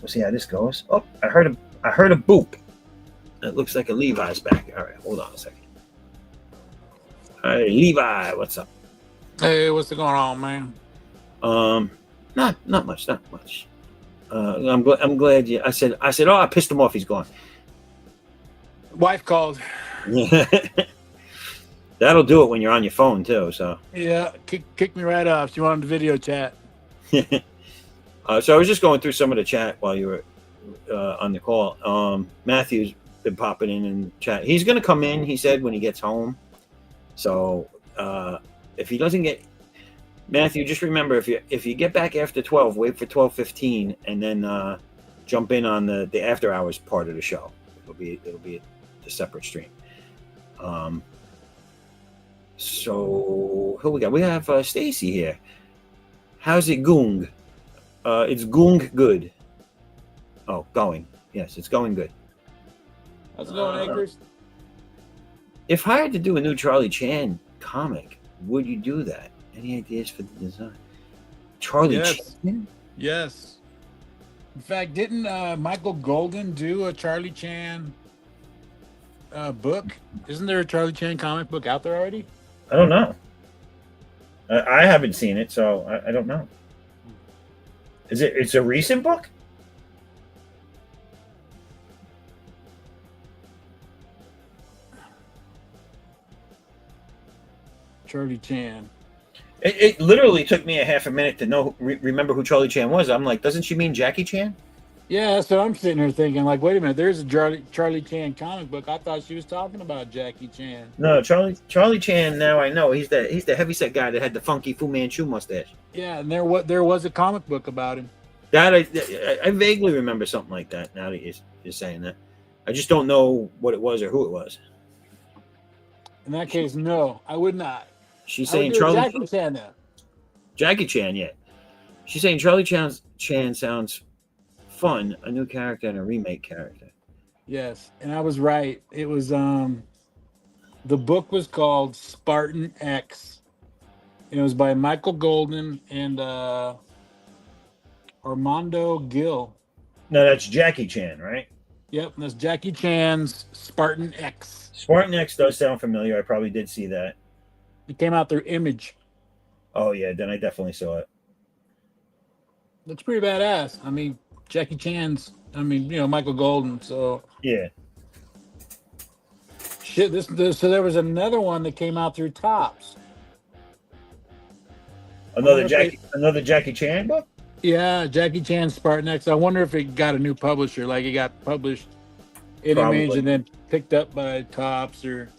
see how this goes. Oh, I heard a boop. It looks like a Levi's back. All right, hold on a second. All right, Levi, what's up? Hey, what's going on, man? Not much. I'm glad you. I said. Oh, I pissed him off. He's gone. Wife called. That'll do it when you're on your phone too. So Yeah, kick me right off. She wanted to video chat. So I was just going through some of the chat while you were on the call. Matthew's been popping in chat. He's going to come in, he said, when he gets home. So if he doesn't get Matthew, just remember if you get back after 12, wait for 12:15, and then jump in on the after hours part of the show. It'll be a separate stream. So who we got? We have Stacy here. How's it going? It's going good. Oh, going. Yes, it's going good. How's it going, Acres? If hired to do a new Charlie Chan comic, would you do that? Any ideas for the design? Charlie Chan? Yes. In fact, didn't Michael Golden do a Charlie Chan book? Isn't there a Charlie Chan comic book out there already? I don't know. I haven't seen it, so I don't know. It's a recent book? Charlie Chan. It literally took me a half a minute to remember who Charlie Chan was. I'm like, doesn't she mean Jackie Chan? Yeah, that's what I'm sitting here thinking. Like, wait a minute, there's a Charlie Chan comic book. I thought she was talking about Jackie Chan. No, Charlie Chan. Now I know he's the heavyset guy that had the funky Fu Manchu mustache. Yeah, and there was a comic book about him. That I vaguely remember something like that. Now that you're saying that, I just don't know what it was or who it was. In that case, no, I would not. She's saying Charlie Jackie Chan now. Jackie Chan, yeah. She's saying Charlie Chan sounds fun, a new character and a remake character. Yes, and I was right. It was the book was called Spartan X. And it was by Michael Golden and Armando Gil. No, that's Jackie Chan, right? Yep, and that's Jackie Chan's Spartan X. Spartan X does sound familiar. I probably did see that. It came out through Image. Oh yeah, then I definitely saw it. Looks pretty badass. I mean, Jackie Chan's. I mean, Michael Golden. So Yeah, shit. So there was another one that came out through Tops. another Jackie Chan book. Yeah, Jackie Chan Spartan X. I wonder if it got a new publisher, like it got published in Image Probably. and then picked up by Tops or.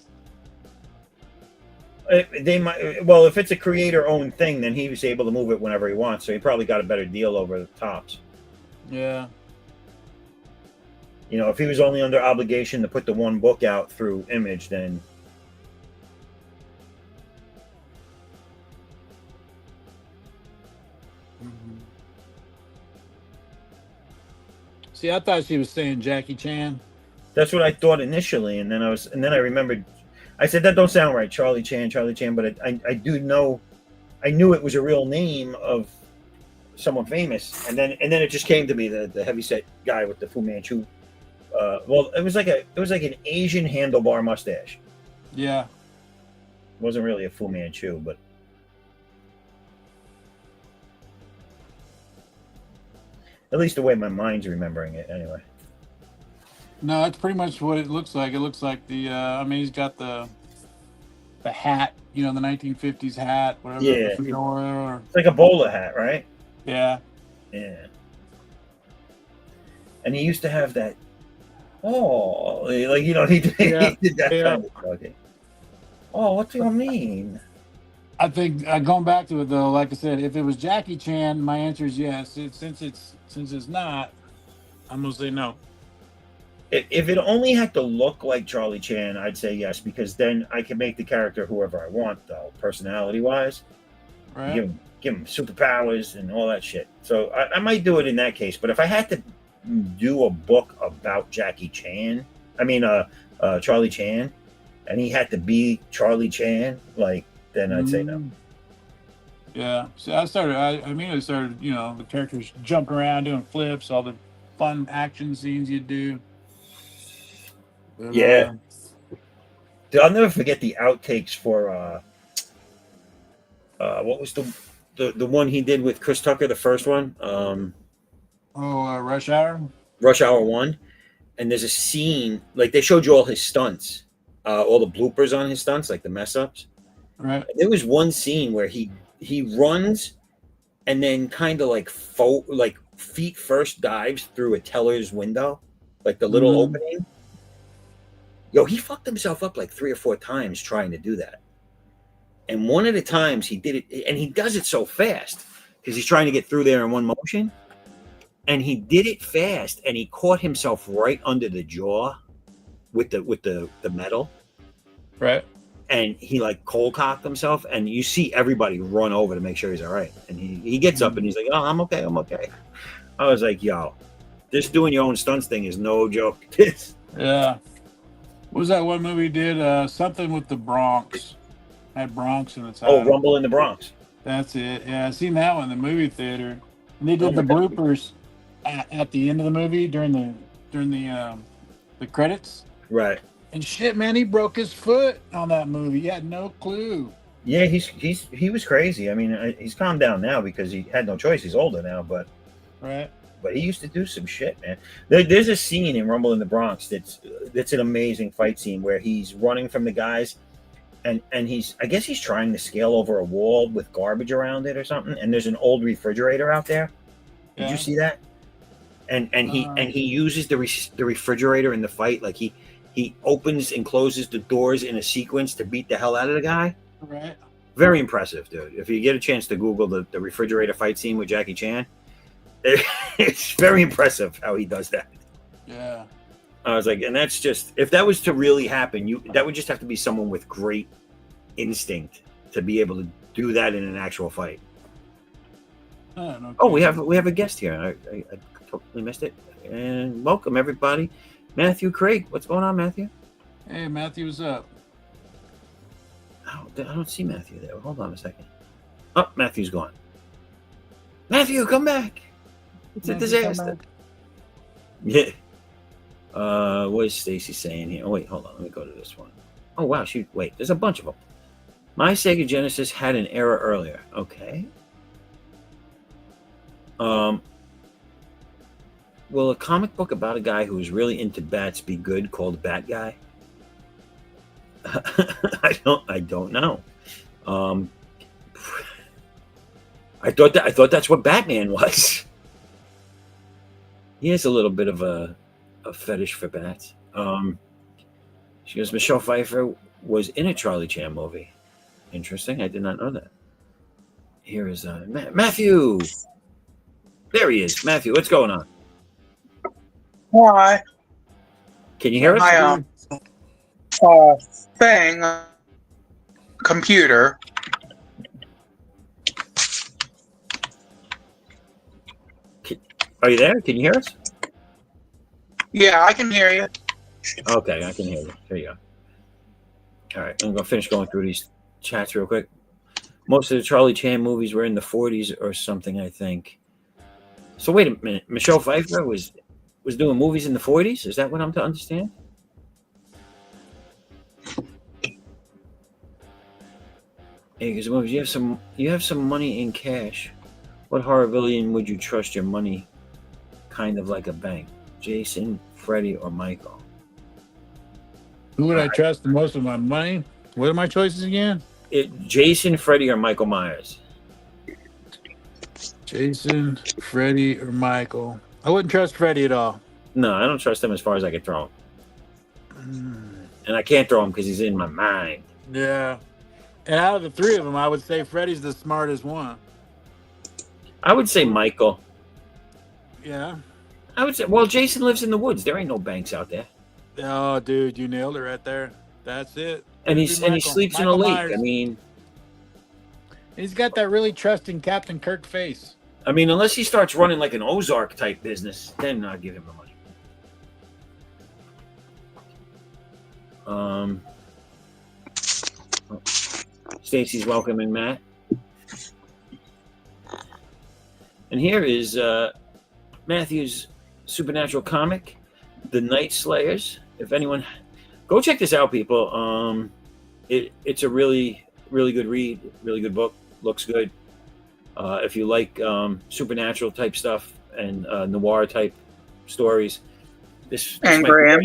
They might. Well, if it's a creator-owned thing, then he was able to move it whenever he wants. So he probably got a better deal over the Tops. Yeah. If he was only under obligation to put the one book out through Image, then. Mm-hmm. See, I thought she was saying Jackie Chan. That's what I thought initially, and then I remembered. I said that don't sound right, Charlie Chan, but I do know, I knew it was a real name of someone famous, and then it just came to me, the heavyset guy with the Fu Manchu. Well, it was like an Asian handlebar mustache. Yeah. It wasn't really a Fu Manchu, but at least the way my mind's remembering it, anyway. No, that's pretty much what it looks like. It looks like the. I mean, he's got the hat. The 1950s hat, whatever. Yeah. The fedora or, It's like a bowler hat, right? yeah. Yeah. And he used to have that. Oh, like he did, Yeah. he did that Yeah. kind of talking. Oh, what do you mean? I think going back to it though, like I said, if it was Jackie Chan, my answer is yes. Since it's not, I'm gonna say no. If it only had to look like Charlie Chan, I'd say yes, because then I can make the character whoever I want, though, personality-wise. Right. Give him superpowers and all that shit. So I might do it in that case. But if I had to do a book about Jackie Chan, Charlie Chan, and he had to be Charlie Chan, then I'd say no. Yeah. So I immediately started, the characters jumping around, doing flips, all the fun action scenes you do. But, Yeah. I'll never forget the outtakes for what was the one he did with Chris Tucker, the first one? Rush Hour? Rush Hour 1. And there's a scene, like they showed you all his stunts, all the bloopers on his stunts, like the mess ups. Right. And there was one scene where he runs and then kind of like feet first dives through a teller's window, like the little opening. Yo, he fucked himself up like 3 or 4 times trying to do that. And one of the times he did it, and he does it so fast because he's trying to get through there in one motion. And he did it fast, and he caught himself right under the jaw with the metal. Right. And he like cold cocked himself, and you see everybody run over to make sure he's all right. And he gets up and he's like, "Oh, I'm okay. I was like, yo, this doing your own stunts thing is no joke. Yeah. What was that one movie he did? Something with the Bronx. Had Bronx in the title. Oh, Rumble in the Bronx. That's it. Yeah, I seen that one in the movie theater. And they did the bloopers at the end of the movie during the credits. Right. And shit, man, he broke his foot on that movie. He had no clue. Yeah, he was crazy. I mean, he's calmed down now because he had no choice. He's older now, but right. But he used to do some shit, man. There's a scene in Rumble in the Bronx that's an amazing fight scene where he's running from the guys, and I guess he's trying to scale over a wall with garbage around it or something. And there's an old refrigerator out there. Did you see that? And he uses the refrigerator in the fight, like he opens and closes the doors in a sequence to beat the hell out of the guy. Right. Very impressive, dude. If you get a chance to Google the refrigerator fight scene with Jackie Chan, it's very impressive how he does that. Yeah. I was like, and that's just, if that was to really happen, that would just have to be someone with great instinct to be able to do that in an actual fight. Oh, we have a guest here. I totally missed it. And welcome everybody, Matthew Craig. What's going on, Matthew? Hey, Matthew, what's up? Oh, I don't see Matthew there. Hold on a second. Oh, Matthew's gone. Matthew, come back. It's a disaster. Yeah. What is Stacy saying here? Oh, wait, hold on. Let me go to this one. Oh, wow. Wait, there's a bunch of them. My Sega Genesis had an error earlier. Okay. Will a comic book about a guy who is really into bats be good called Bat Guy? I don't know. I thought that's what Batman was. He has a little bit of a fetish for bats. She goes, Michelle Pfeiffer was in a Charlie Chan movie. Interesting. I did not know that. Here is Matthew. There he is. Matthew, what's going on? Hi. Can you hear us? My thing, computer. Are you there? Can you hear us? Yeah, I can hear you. Okay, I can hear you. There you go. All right, I'm going to finish going through these chats real quick. Most of the Charlie Chan movies were in the 40s or something, I think. So wait a minute. Michelle Pfeiffer was doing movies in the 40s? Is that what I'm to understand? Hey, because movies, you have some money in cash. What horror villain would you trust your money? Kind of like a bank. Jason, Freddy, or Michael? Who would I trust the most with my money? What are my choices again? Jason, Freddy, or Michael Myers? Jason, Freddy, or Michael? I wouldn't trust Freddy at all. No, I don't trust him as far as I can throw him. And I can't throw him because he's in my mind. Yeah. And out of the three of them, I would say Freddy's the smartest one. I would say Michael. Yeah. I would say, well, Jason lives in the woods. There ain't no banks out there. Oh, dude, you nailed it right there. That's it. And he sleeps in a lake. Myers. I mean, he's got that really trusting Captain Kirk face. I mean, unless he starts running like an Ozark type business, then I'll give him the money. Stacy's welcoming Matt. And here is Matthew's supernatural comic, The Night Slayers. If anyone, go check this out, people. It's a really, really good read, really good book. Looks good. If you like supernatural type stuff and noir type stories, this And Graham.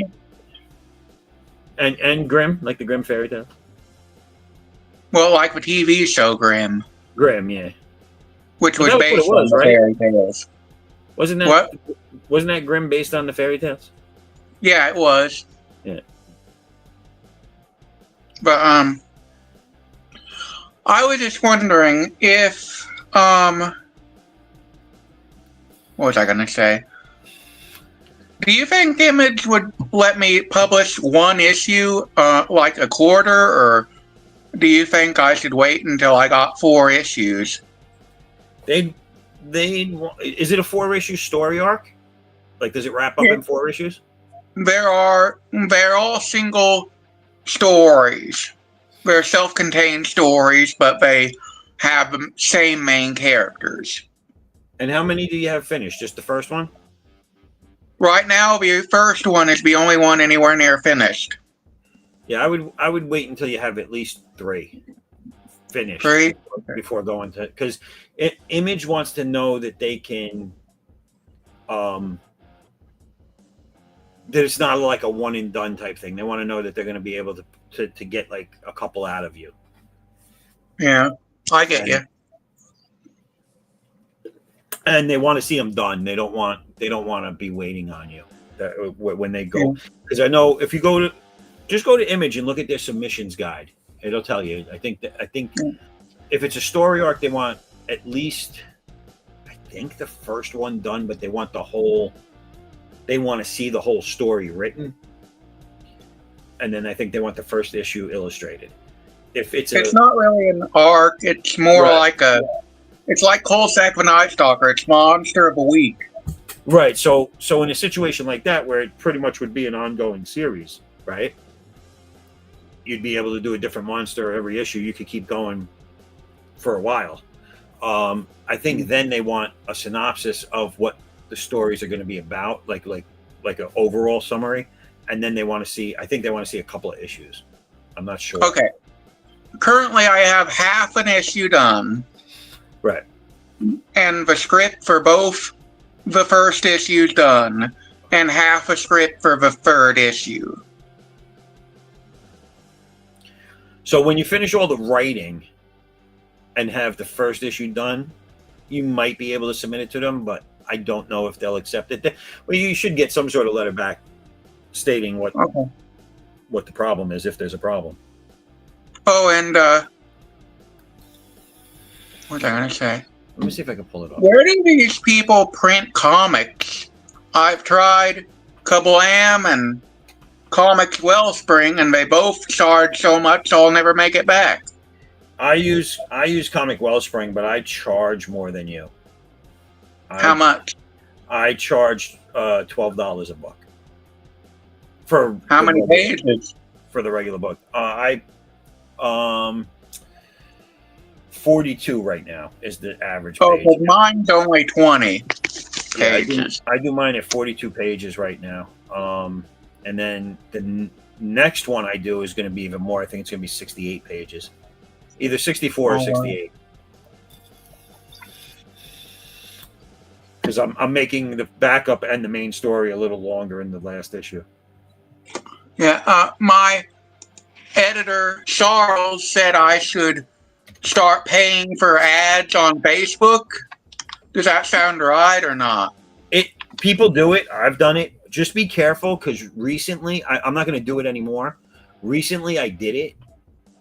And Grimm, like the Grimm fairy tale. Well, like the TV show Grimm, Grimm, yeah. which was Well, that based was on what the it was, fairy tales. Wasn't that Grimm based on the fairy tales? Yeah, it was. Yeah. But I was just wondering if what was I gonna say? Do you think Image would let me publish one issue, like a quarter, or do you think I should wait until I got 4 issues? Is it a 4-issue story arc? Like, does it wrap up in 4 issues? They're all single stories. They're self-contained stories, but they have the same main characters. And how many do you have finished? Just the first one? Right now, the first one is the only one anywhere near finished. Yeah, I would wait until you have at least 3 finished 3? before going to, because Image wants to know that they can, that it's not like a one and done type thing. They want to know that they're going to be able to get like a couple out of you. Yeah, I get you. And they want to see them done. They don't want to be waiting on you when they go. Because I know if you go to Image and look at their submissions guide, it'll tell you. I think if it's a story arc, they want at least, I think, the first one done, but they want the whole. They want to see the whole story written, and then I think they want the first issue illustrated. If it's not really an arc. It's more like it's like Kolsak the Night Stalker. It's Monster of the Week. Right. So in a situation like that, where it pretty much would be an ongoing series, right? You'd be able to do a different monster every issue. You could keep going for a while. I think then they want a synopsis of what the stories are going to be about, like an overall summary, and then they want to see. I think they want to see a couple of issues. I'm not sure. Okay. currently I have half an issue done, Right. and the script for both the first issues done, and half a script for the third issue. So when you finish all the writing and have the first issue done, you might be able to submit it to them, but I don't know if they'll accept it. Well, you should get some sort of letter back stating what the problem is, if there's a problem. Oh, and what was I going to say? Let me see if I can pull it up. Where do these people print comics? I've tried Kablam and Comics Wellspring, and they both charge so much I'll never make it back. I use Comic Wellspring, but I charge more than you. How much? I charge $12 a book for how many pages for the regular book. 42 right now is the average page. Oh, mine's only 20 pages. I do mine at 42 pages right now. And then the next one I do is going to be even more. I think it's going to be 68 pages, either 64 or 68. Because I'm making the backup and the main story a little longer in the last issue. Yeah, my editor Charles said I should start paying for ads on Facebook. Does that sound right or not? People do it. I've done it. Just be careful, because recently I'm not going to do it anymore. Recently I did it,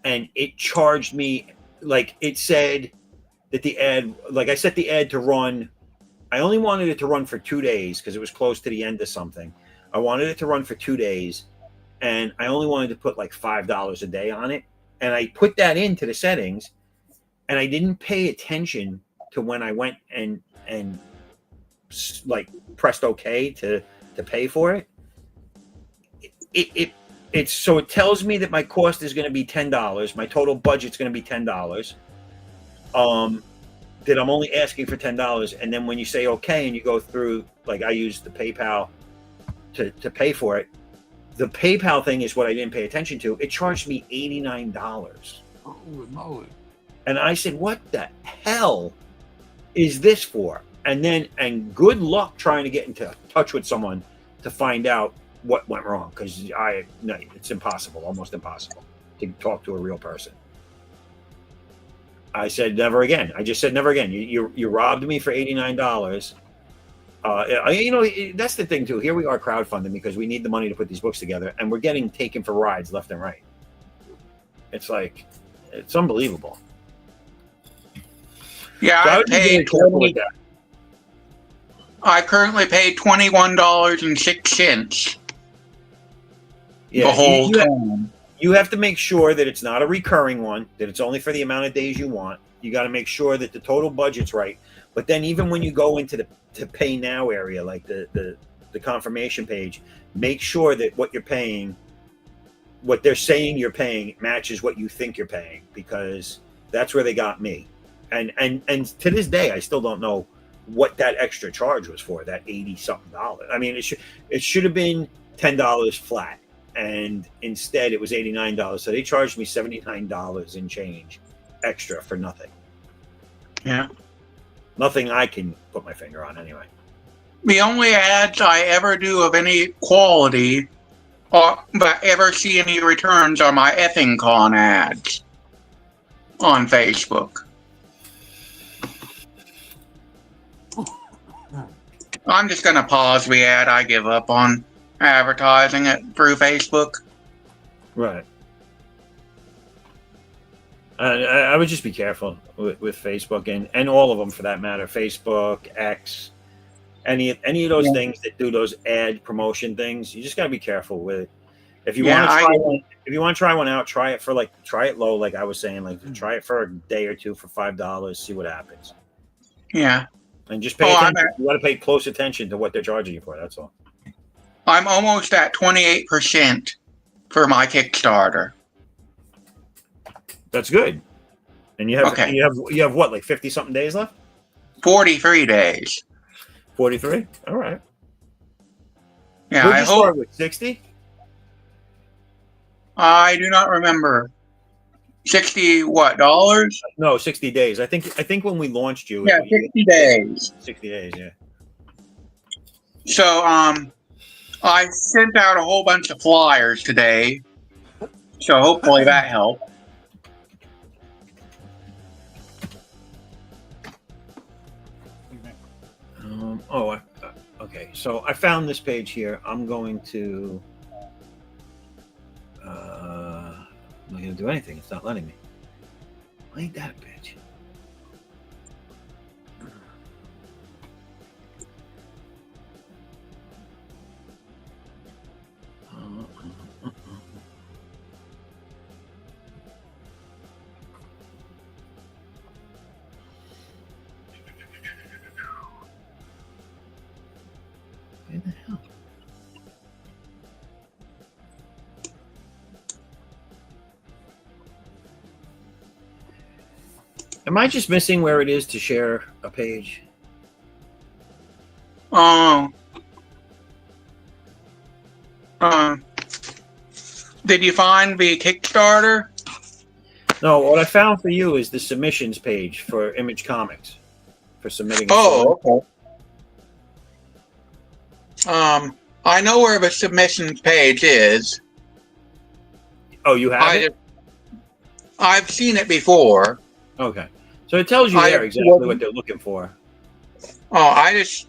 and it charged me, like, it said that the ad, like, I set the ad to run. I only wanted it to run for 2 days because it was close to the end of something. I wanted it to run for 2 days, and I only wanted to put like $5 a day on it. And I put that into the settings, and I didn't pay attention to when I went and like pressed OK to pay for it. It's so it tells me that my cost is going to be $10. My total budget's going to be $10. That I'm only asking for $10, and then when you say okay and you go through, like, I use the PayPal to pay for it. The PayPal thing is what I didn't pay attention to. It charged me $89. Oh, moly. And I said, what the hell is this for? And good luck trying to get into touch with someone to find out what went wrong, because it's impossible, almost impossible to talk to a real person. I said never again. I just said never again. You robbed me for $89. That's the thing too. Here we are crowdfunding because we need the money to put these books together, and we're getting taken for rides left and right. It's like, it's unbelievable. Yeah, So I currently pay $21.06. Yeah, the whole time. You have to make sure that it's not a recurring one, that it's only for the amount of days you want. You got to make sure that the total budget's right. But then even when you go into the pay now area, like the confirmation page, make sure that what you're paying, what they're saying you're paying, matches what you think you're paying, because that's where they got me. And to this day, I still don't know what that extra charge was for, that $80-something. I mean, it should have been $10 flat. And instead it was $89. So they charged me $79 in change extra for nothing. Yeah. Nothing I can put my finger on anyway. The only ads I ever do of any quality that ever see any returns are my effing con ads on Facebook. I'm just going to pause the ad. I give up on advertising it through Facebook. Right. I would just be careful with Facebook and all of them for that matter. Facebook, X, any of those things that do those ad promotion things. You just got to be careful with it. If you want to try one, if you want to try one out, try it low, like I was saying, like try it for a day or two for $5, see what happens. Yeah. And just pay attention. You got to pay close attention to what they're charging you for. That's all. I'm almost at 28% for my Kickstarter. That's good. And you have what, like 50-something days left? 43 days. 43? All right. Yeah, I hope. With 60? I do not remember. 60 what dollars? No, 60 days. I think when we launched you, Yeah, 60 days. 60 days. Yeah. So I sent out a whole bunch of flyers today. So hopefully that helped. Okay. So I found this page here. I'm going to. I'm not going to do anything. It's not letting me. Ain't that a bitch? Where the hell? Am I just missing where it is to share a page? Did you find the Kickstarter? No, what I found for you is the submissions page for Image Comics for submitting. Oh, okay. I know where the submissions page is. Oh, you have it? I've seen it before. Okay. So it tells you there exactly what they're looking for. Oh, I just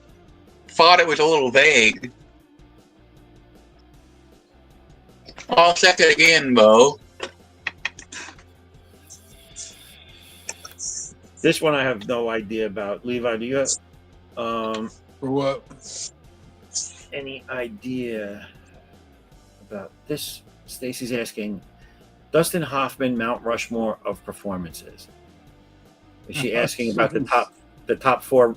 thought it was a little vague. I'll check it again, Bo. This one I have no idea about. Levi, do you have For what? any idea about this? Stacy's asking, Dustin Hoffman, Mount Rushmore of performances. Is she asking about the top 4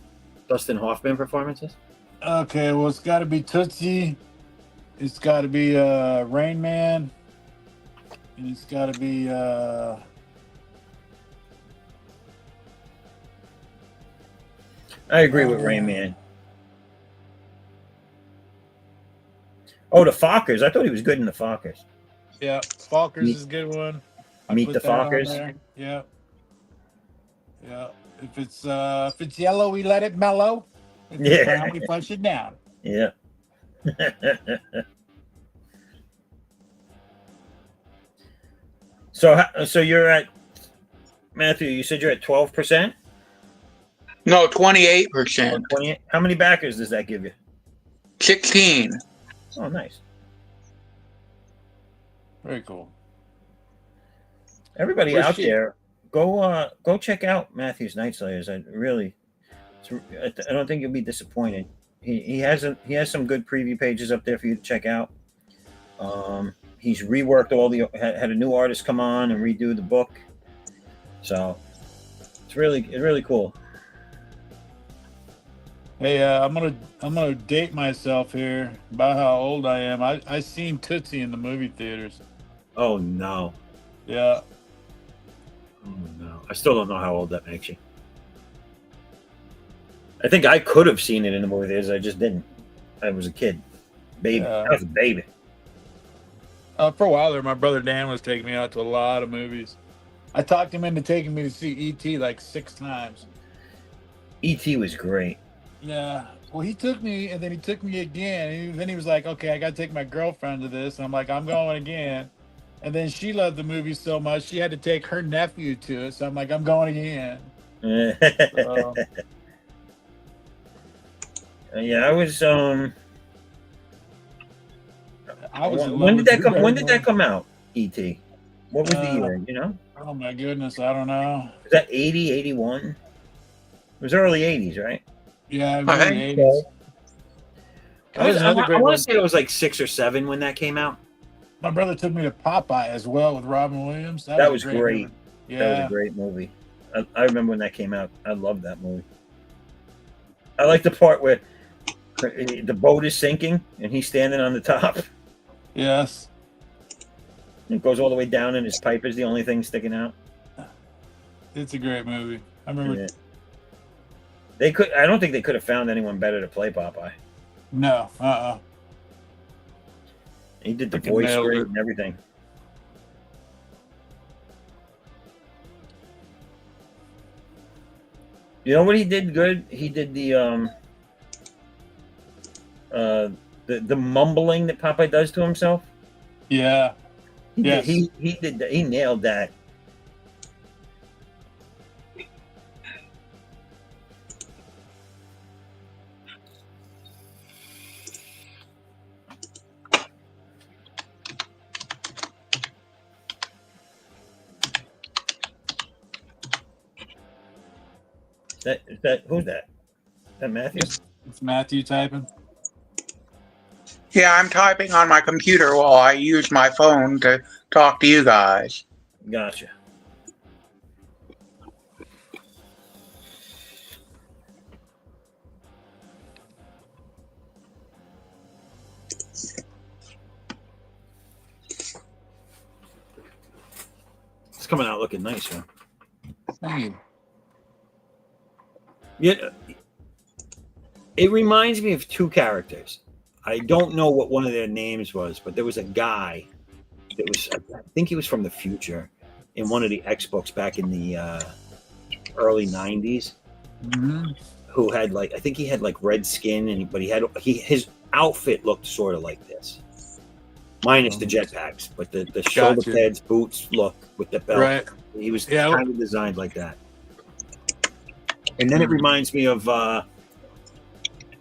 Dustin Hoffman performances? Okay, well, it's got to be Tootsie. It's got to be Rain Man. And it's got to be... I agree with Rain Man. Oh, the Fockers. I thought he was good in the Fockers. Yeah, Fockers is a good one. Meet the Fockers. Yeah. Yeah. If it's yellow, we let it mellow. If it's brown, we flush it down. Yeah. So you're at, Matthew, you said you're at 12%? No, 28%. 28. How many backers does that give you? 16. Oh, nice. Very cool. Everybody out there, go check out Matthew's Night Slayers. I don't think you'll be disappointed. He has some good preview pages up there for you to check out. He's reworked had a new artist come on and redo the book. So it's really cool. Hey, I'm gonna date myself here about how old I am. I seen Tootsie in the movie theaters. Oh no. Yeah. Oh no. I still don't know how old that makes you. I think I could have seen it in the movie theaters. I just didn't. I was a kid. Baby. I was a baby. For a while there, my brother Dan was taking me out to a lot of movies. I talked him into taking me to see E.T. like 6 times. E.T. was great. Yeah. Well, he took me, and then he took me again. And then he was like, okay, I got to take my girlfriend to this. And I'm like, I'm going again. And then she loved the movie so much, she had to take her nephew to it. So I'm like, I'm going again. So. Yeah, I was. When did that come out? E.T. What was the year? You know? Oh my goodness, I don't know. Was that 80, 81? It was early 80s, right? Yeah, it was early 80s. I want to say it was like 6 or 7 when that came out. My brother took me to Popeye as well with Robin Williams. That was great. Yeah. That was a great movie. I remember when that came out. I loved that movie. I like the part where the boat is sinking and he's standing on the top. Yes. It goes all the way down and his pipe is the only thing sticking out. It's a great movie. I remember. Yeah. I don't think they could have found anyone better to play Popeye. No. He did the voice great and everything. You know what he did good? He did the mumbling that Popeye does to himself. Yeah. Yes. He did that. He nailed that. Is that who's that? Is that Matthew? It's Matthew typing. Yeah, I'm typing on my computer while I use my phone to talk to you guys. Gotcha. It's coming out looking nice, huh? Thank you. Yeah, it reminds me of two characters. I don't know what one of their names was, but there was a guy that was, I think he was from the future in one of the X books back in the early 90s, who had like, I think he had like red skin, but his outfit looked sort of like this, minus the jetpacks, but the shoulder pads, boots look with the belt. Right. He was kind of designed like that. And then it reminds me of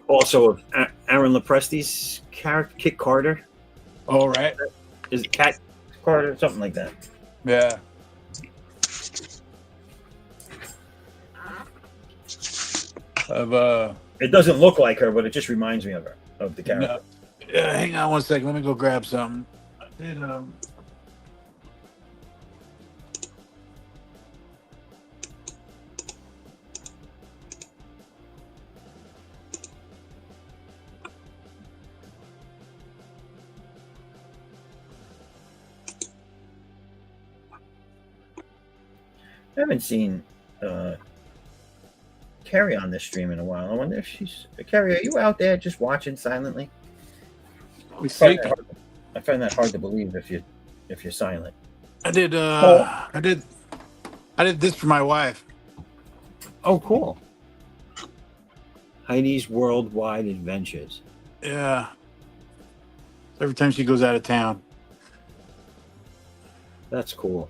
also of Aaron Lopresti's character, Kit Carter. Oh, right. Is it Cat Carter? Something like that. Yeah. It doesn't look like her, but it just reminds me of her, of the character. No. Yeah, hang on one second. Let me go grab something. I did, I haven't seen Carrie on this stream in a while. I wonder if she's Carrie. Are you out there just watching silently? I find that hard to believe if you're silent. I did this for my wife. Oh, cool. Heidi's Worldwide Adventures. Yeah. Every time she goes out of town. That's cool.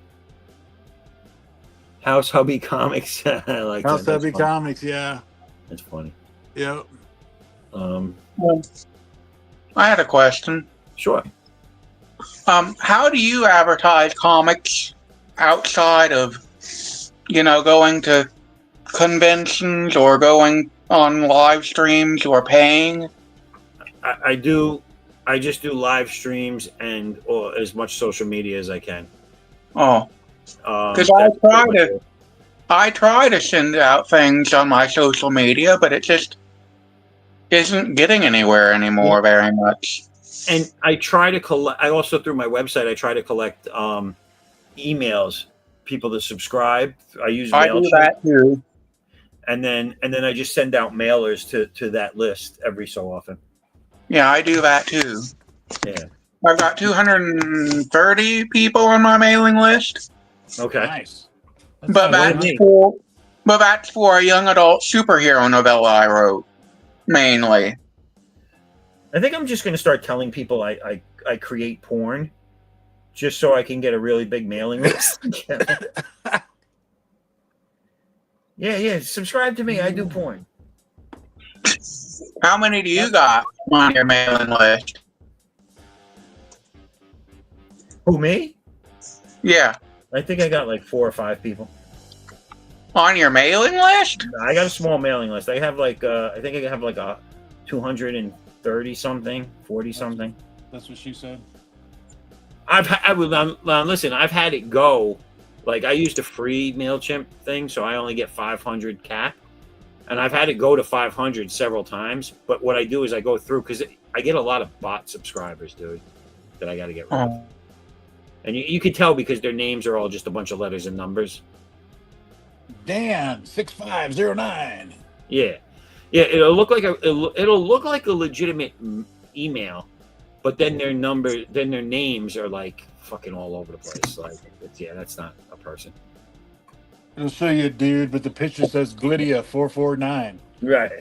House Hubby Comics. I like House that. Hubby Comics, yeah. That's funny. Yep. I had a question. Sure. How do you advertise comics outside of, going to conventions or going on live streams or paying? I just do live streams or as much social media as I can. Oh, because I try to send out things on my social media, but it just isn't getting anywhere anymore very much. And I try to collect. I also through my website, I try to collect emails, people to subscribe. I do that too. And then I just send out mailers to that list every so often. Yeah, I do that too. Yeah, I've got 230 people on my mailing list. Okay. Nice. But that's for a young adult superhero novella I wrote, mainly. I think I'm just going to start telling people I create porn, just so I can get a really big mailing list. Yeah. Subscribe to me. I do porn. How many do you got on your mailing list? Who, me? Yeah. I think I got like 4 or 5 people. On your mailing list? I got a small mailing list. I have like I think I have like a 230 something, 40 something. That's what she said. Listen, I've had it go. Like I used a free MailChimp thing, so I only get 500 cap. And I've had it go to 500 several times. But what I do is I go through, because I get a lot of bot subscribers, dude, that I got to get rid of. And you can tell because their names are all just a bunch of letters and numbers. Dan 6509. Yeah. It'll look like a legitimate email, but then their names are like fucking all over the place. Like, that's not a person. It'll show you a dude, but the picture says Glydia 449. Right.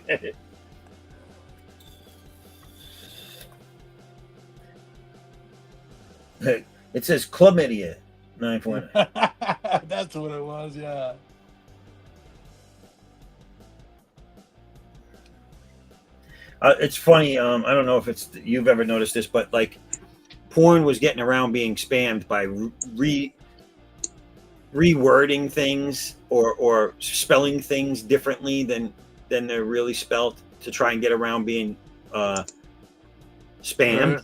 It says chlamydia 949. That's what it was, yeah. It's funny. I don't know if you've ever noticed this, but like porn was getting around being spammed by rewording things or spelling things differently than they're really spelled to try and get around being spammed,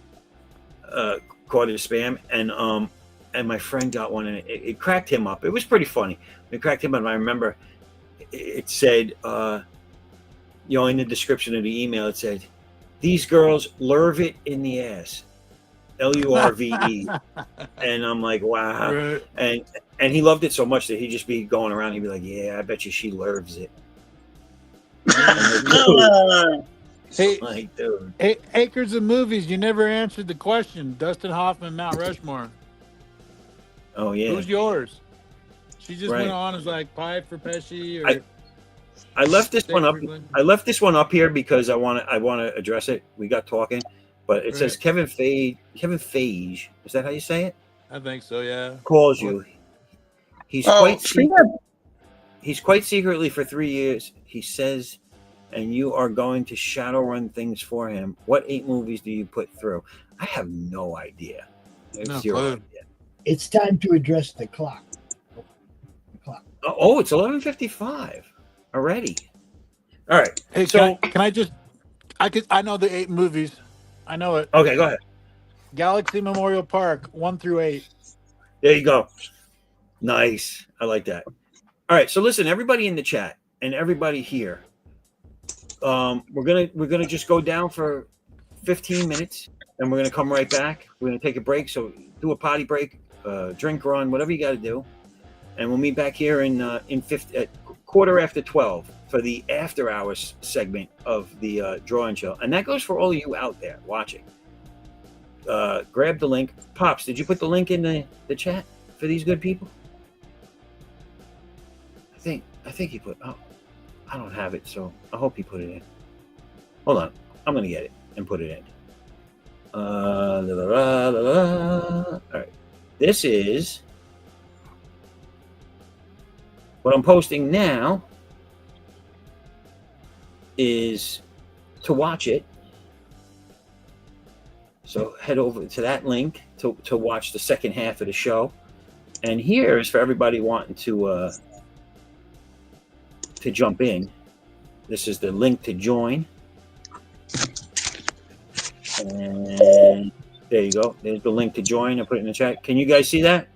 called it spam. And my friend got one, and it cracked him up. It was pretty funny. It cracked him up. I remember it said, in the description of the email, it said, "These girls lurve it in the ass." LURVE. And I'm like, wow. Right. And he loved it so much that he'd just be going around. He'd be like, "Yeah, I bet you she lurves it." Hey, Like, dude. hey, Acres of Movies, you never answered the question. Dustin Hoffman, Mount Rushmore. Oh yeah. Who's yours? She just Right. went on as like Pie for Pesci or I left this one up. Franklin. I left this one up here because I want to address it. We got talking, but it says Kevin Feige. Is that how you say it? I think so, yeah. Calls you. He's quite secretly for 3 years. He says, and you are going to shadow run things for him. What 8 movies do you put through? I have no idea. No Zero clue. idea. It's time to address the clock. Oh, it's 11:55 already. All right. Hey, So can I know the 8 movies. I know it. okay, go ahead. Galaxy Memorial Park, 1 through 8. There you go. Nice. I like that. All right. So listen, everybody in the chat and everybody here, we're gonna just go down for 15 minutes, and we're gonna come right back. We're gonna take a break. So do a potty break, drink run, whatever you got to do, and we'll meet back here in at 12:15 for the after hours segment of the Draw and Chill, and that goes for all of you out there watching. Grab the link. Pops, did you put the link in the chat for these good people? I think he put. Oh, I don't have it, so I hope he put it in. Hold on, I'm gonna get it and put it in. All right, this is what I'm posting now. Is to watch it. So head over to that link to watch the second half of the show. And here is for everybody wanting to jump in. This is the link to join. And there you go. There's the link to join. I put it in the chat. Can you guys see that?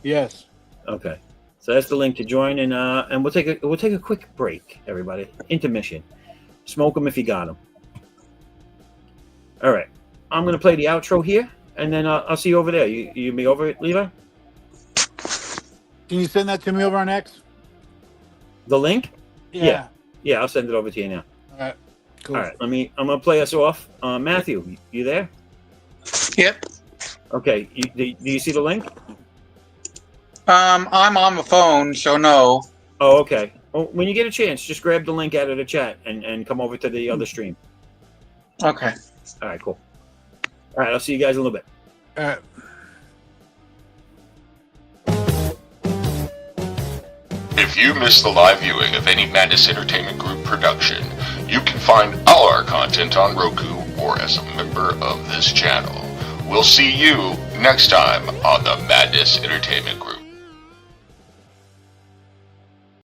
Yes. Okay. So that's the link to join, and we'll take a quick break, everybody. Intermission. Smoke them if you got them. All right. I'm gonna play the outro here, and then I'll see you over there. You be over it, Levi? Can you send that to me over on X? The link? Yeah. Yeah, I'll send it over to you now. All right. Cool. All right. I'm gonna play us off. Matthew, you there? Yep. Okay. Do you see the link? I'm on the phone, so no. Oh, okay. Well, when you get a chance, just grab the link out of the chat and come over to the other stream. Okay. All right, cool. All right, I'll see you guys in a little bit. All right. If you missed the live viewing of any Madness Entertainment Group production, you can find all our content on Roku or as a member of this channel. We'll see you next time on the Madness Entertainment Group.